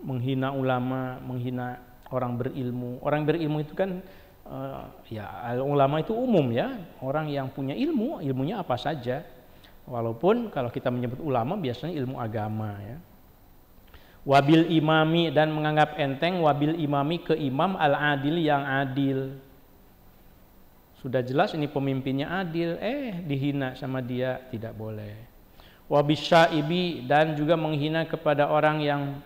Menghina ulama, menghina orang berilmu. Orang berilmu itu kan ya ulama itu umum ya, orang yang punya ilmu, ilmunya apa saja. Walaupun kalau kita menyebut ulama biasanya ilmu agama ya. Wabil imami, dan menganggap enteng wabil imami ke imam al adil, yang adil. Sudah jelas ini pemimpinnya adil, dihina sama dia, tidak boleh. Wabisyaibi, dan juga menghina kepada orang yang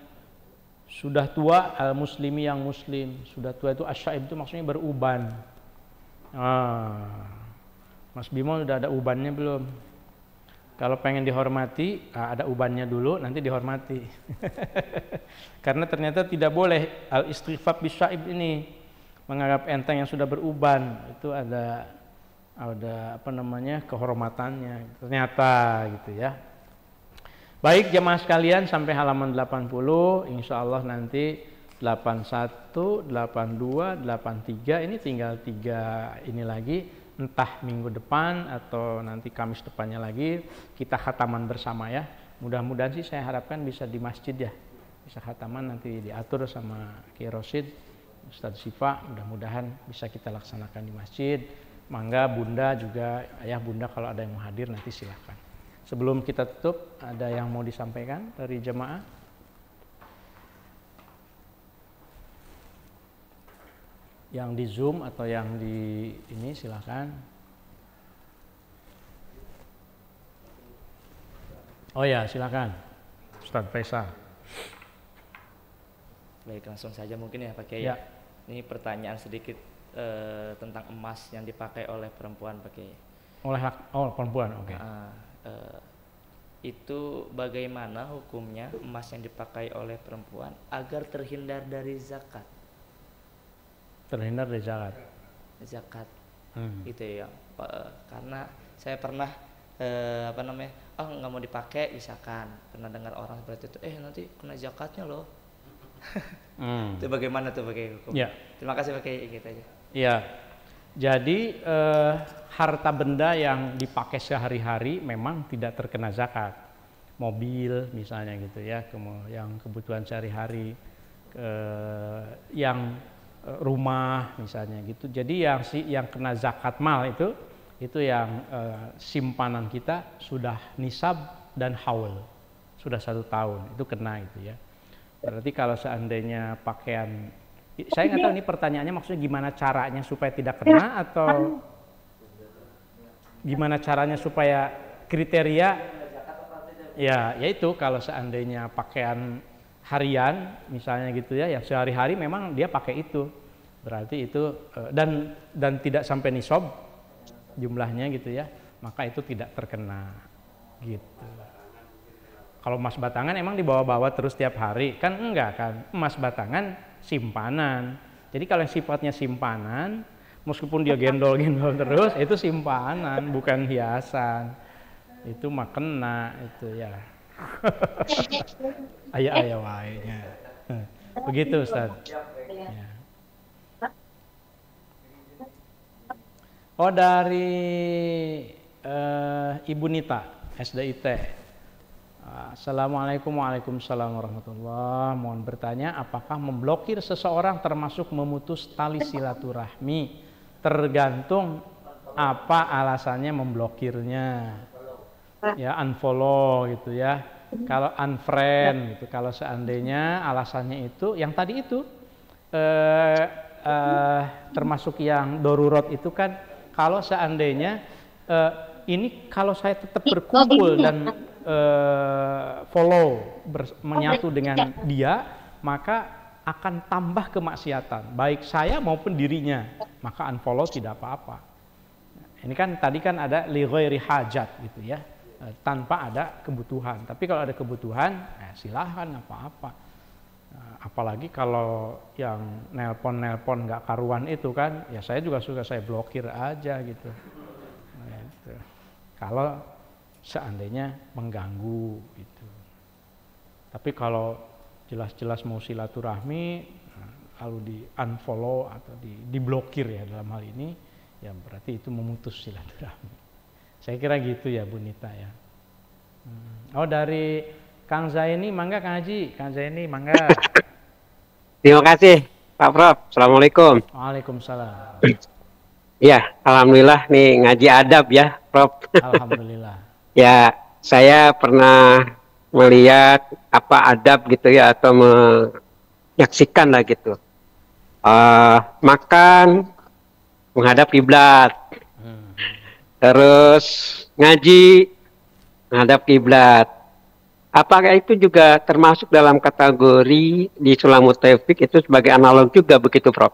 sudah tua, al muslimi, yang muslim. Sudah tua itu asyaib, itu maksudnya beruban. Mas Bimo udah ada ubannya belum? Kalau pengen dihormati, ada ubannya dulu, nanti dihormati. Karena ternyata tidak boleh al istighfar bisyaib ini, menganggap enteng yang sudah beruban, itu ada apa namanya, kehormatannya ternyata gitu ya. Baik jemaah sekalian, sampai halaman 80, insya Allah nanti 81, 82, 83, ini tinggal 3 ini lagi, entah minggu depan atau nanti Kamis depannya lagi, kita khataman bersama ya. Mudah-mudahan sih saya harapkan bisa di masjid ya, bisa khataman nanti diatur sama Kiai Rosid, Ustadz Sifa, mudah-mudahan bisa kita laksanakan di masjid. Mangga Bunda juga, ayah Bunda kalau ada yang mau hadir nanti silahkan. Sebelum kita tutup, ada yang mau disampaikan dari jemaah? Yang di Zoom atau yang di ini silahkan. Oh ya, silahkan Ustadz Faisal. Baik, langsung saja mungkin ya Pak Kiai. Ya. Ini pertanyaan sedikit tentang emas yang dipakai oleh perempuan Pak Kiai. Oleh perempuan, oke. Itu bagaimana hukumnya emas yang dipakai oleh perempuan agar terhindar dari zakat? Terhindar dari zakat. Zakat. Itu ya. Karena saya pernah nggak mau dipakai misalkan, pernah dengar orang seperti itu, nanti kena zakatnya loh. Itu bagaimana tuh pakai hukum? Ya. Terima kasih pakai gitu aja. Iya. Jadi harta benda yang dipakai sehari-hari memang tidak terkena zakat. Mobil misalnya gitu ya, yang kebutuhan sehari-hari, yang rumah misalnya gitu. Jadi yang kena zakat mal itu yang simpanan kita sudah nisab dan haul, sudah 1 tahun, itu kena gitu ya. Berarti kalau seandainya pakaian, saya nggak tahu ini pertanyaannya maksudnya gimana caranya supaya tidak kena, atau gimana caranya supaya kriteria ya, yaitu kalau seandainya pakaian harian misalnya gitu ya, yang sehari-hari memang dia pakai itu, berarti itu dan tidak sampai nisab jumlahnya gitu ya, maka itu tidak terkena gitu. Kalau emas batangan emang dibawa-bawa terus tiap hari? Kan enggak kan, emas batangan simpanan. Jadi kalau yang sifatnya simpanan, meskipun dia gendol-gendol terus, itu simpanan, bukan hiasan. Itu mah kena, itu ya. Ayah wainya. Begitu Ustaz. Ya. Oh, dari Ibu Nita, SDIT. Assalamualaikum, waalaikumsalam warahmatullah. Mohon bertanya, apakah memblokir seseorang termasuk memutus tali silaturahmi? Tergantung apa alasannya memblokirnya. Ya, unfollow gitu ya. Kalau unfriend gitu, kalau seandainya alasannya itu yang tadi itu termasuk yang darurat itu kan, kalau seandainya ini kalau saya tetap berkumpul dan follow menyatu dengan dia, maka akan tambah kemaksiatan baik saya maupun dirinya, maka unfollow tidak apa-apa. Ini kan tadi kan ada li ghairi hajat gitu ya, tanpa ada kebutuhan. Tapi kalau ada kebutuhan, silahkan apa-apa. Apalagi kalau yang nelpon nggak karuan itu kan, ya saya juga suka saya blokir aja gitu. Nah, itu. Kalau seandainya mengganggu gitu. Tapi kalau jelas-jelas mau silaturahmi, lalu di unfollow atau diblokir ya dalam hal ini, ya berarti itu memutus silaturahmi. Saya kira gitu ya Bu Nita ya. Oh dari Kang Zaini, mangga Kang Haji, Kang Zaini, mangga. Terima kasih Pak Prof. Assalamualaikum. Waalaikumsalam. Ya, alhamdulillah nih ngaji adab ya Prof. Alhamdulillah. Ya, saya pernah melihat apa adab gitu ya atau menyaksikan lah gitu. Makan menghadap kiblat, terus ngaji menghadap kiblat. Apakah itu juga termasuk dalam kategori di Sulamut Taufik itu sebagai analog juga begitu, Prof?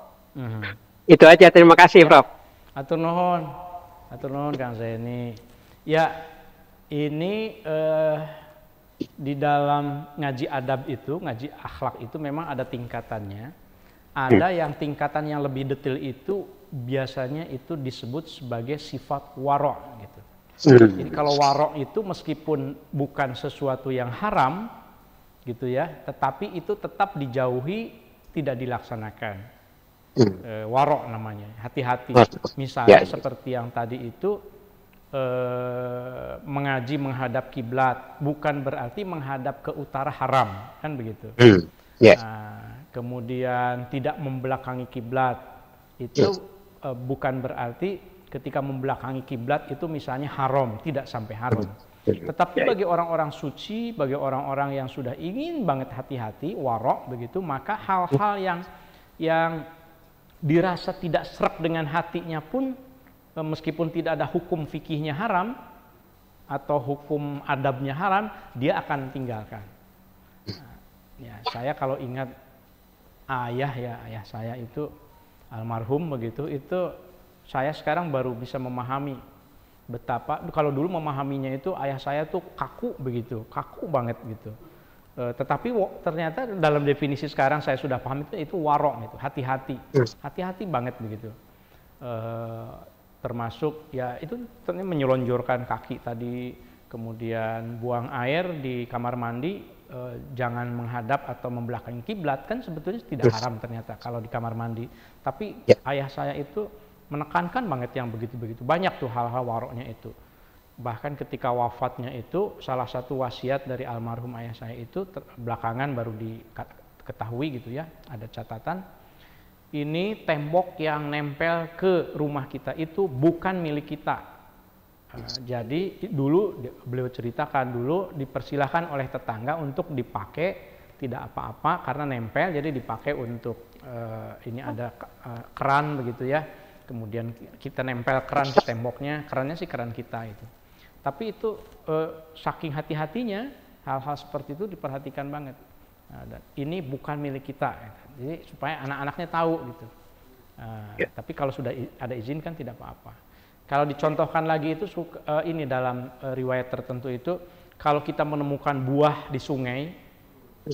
Itu aja, terima kasih, Prof. Atur nuhun Kang Zaini. Ya, ini di dalam ngaji adab itu, ngaji akhlak itu memang ada tingkatannya. Ada yang tingkatan yang lebih detail itu biasanya itu disebut sebagai sifat waro' gitu. Jadi kalau warok itu meskipun bukan sesuatu yang haram gitu ya, tetapi itu tetap dijauhi, tidak dilaksanakan. Warok namanya, hati-hati. Misalnya seperti yang tadi itu mengaji menghadap kiblat, bukan berarti menghadap ke utara haram, kan begitu. Kemudian tidak membelakangi kiblat itu bukan berarti ketika membelakangi kiblat itu misalnya haram, tidak sampai haram. Tetapi bagi orang-orang suci, bagi orang-orang yang sudah ingin banget hati-hati, warok begitu, maka hal-hal yang dirasa tidak sreg dengan hatinya pun, meskipun tidak ada hukum fikihnya haram atau hukum adabnya haram, dia akan tinggalkan. Ya, saya kalau ingat ayah saya itu almarhum begitu, itu saya sekarang baru bisa memahami betapa, kalau dulu memahaminya itu ayah saya tuh kaku begitu, kaku banget gitu. Tetapi ternyata dalam definisi sekarang saya sudah paham itu warok itu, hati-hati banget begitu. Termasuk ya itu ternyata menyelonjorkan kaki tadi, kemudian buang air di kamar mandi, jangan menghadap atau membelakangi kiblat, kan sebetulnya tidak haram ternyata kalau di kamar mandi. Tapi ayah saya itu menekankan banget yang begitu-begitu. Banyak tuh hal-hal waroknya itu. Bahkan ketika wafatnya itu, salah satu wasiat dari almarhum ayah saya itu belakangan baru diketahui gitu ya, ada catatan. Ini tembok yang nempel ke rumah kita itu bukan milik kita. Jadi dulu beliau ceritakan dulu dipersilahkan oleh tetangga untuk dipakai, tidak apa-apa karena nempel, jadi dipakai untuk ini ada keran begitu ya. Kemudian kita nempel keran ke temboknya, kerannya sih keran kita itu. Tapi itu saking hati-hatinya, hal-hal seperti itu diperhatikan banget. Nah, ini bukan milik kita, jadi supaya anak-anaknya tahu gitu. Tapi kalau sudah ada izin kan tidak apa-apa. Kalau dicontohkan lagi itu ini dalam riwayat tertentu itu, kalau kita menemukan buah di sungai,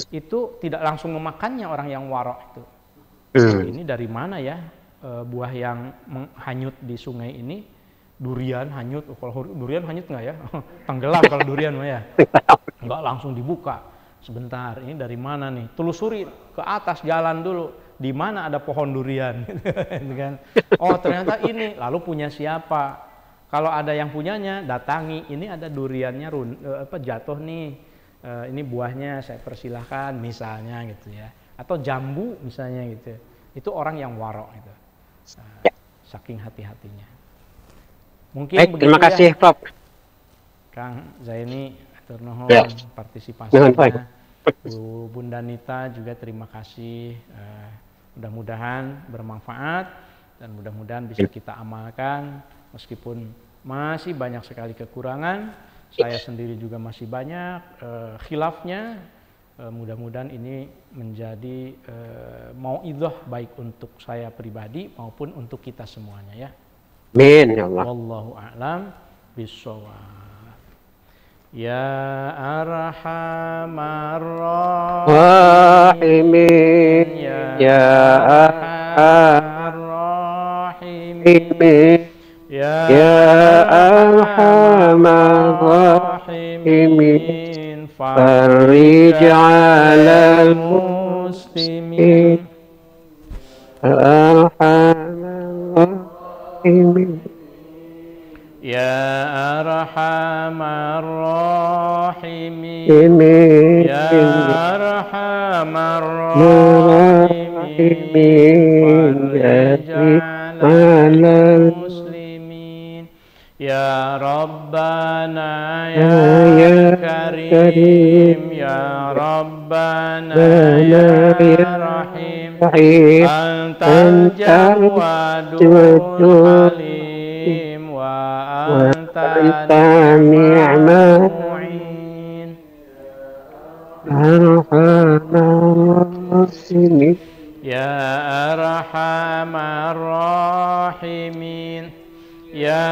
itu tidak langsung memakannya orang yang warok itu. Ini dari mana ya? Buah yang hanyut di sungai ini, durian hanyut. Kalau durian hanyut nggak ya? Tenggelam kalau durian mah ya. Nggak langsung dibuka. Sebentar, ini dari mana nih? Telusuri ke atas, jalan dulu. Di mana ada pohon durian? Gitu kan? Oh ternyata ini. Lalu punya siapa? Kalau ada yang punyanya, datangi. Ini ada duriannya jatuh nih. Ini buahnya saya persilahkan misalnya gitu ya. Atau jambu misalnya gitu. Itu orang yang warok itu. Saking hati-hatinya. Mungkin baik, terima kasih Prof. Kang Zaini, atur nuhun partisipasinya. Bu Bunda Nita juga terima kasih. Mudah-mudahan bermanfaat dan mudah-mudahan bisa kita amalkan meskipun masih banyak sekali kekurangan. Saya sendiri juga masih banyak khilafnya. Mudah-mudahan ini menjadi mauidhah baik untuk saya pribadi maupun untuk kita semuanya ya. Amin ya Allah. Wallahu a'lam bishawab. Ya Arhamar Rahimin, Ya Arhamar Rahimin, Ya Arhamar Rahimin, Farij 'alal muslimin, Arhamar Rahimin. Ya Arhamar Rahimin, Ya Arhamar Rahimin, Farij 'alal muslimin, Ya Rabbana Ya Karim, Ya Rabbana Ya Rahim, Antal Jawadul Halim, wa anta ni'mal mu'in. Ya Arhamar Rahimin, Ya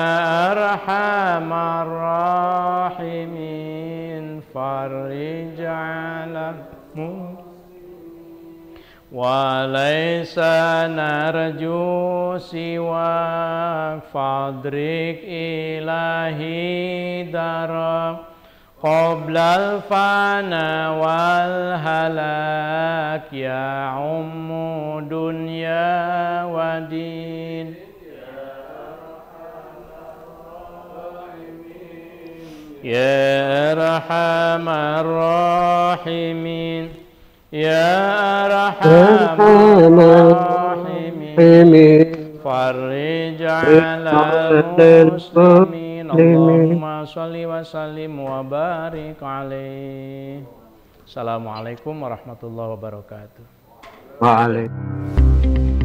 Arhamar Rahimin, Farij 'alamu wa laysa narju siwa, fadrik ilahi dara qoblal fana wal halak, ya ummu dunya wa din. Ya Arhamar Rahimin, Ya Arhamar Rahimin, Farij 'alal muslimin. Allahumma sholli wa sallim wa barik alaihi. Assalamualaikum warahmatullahi wabarakatuh. Waalaikumsalam.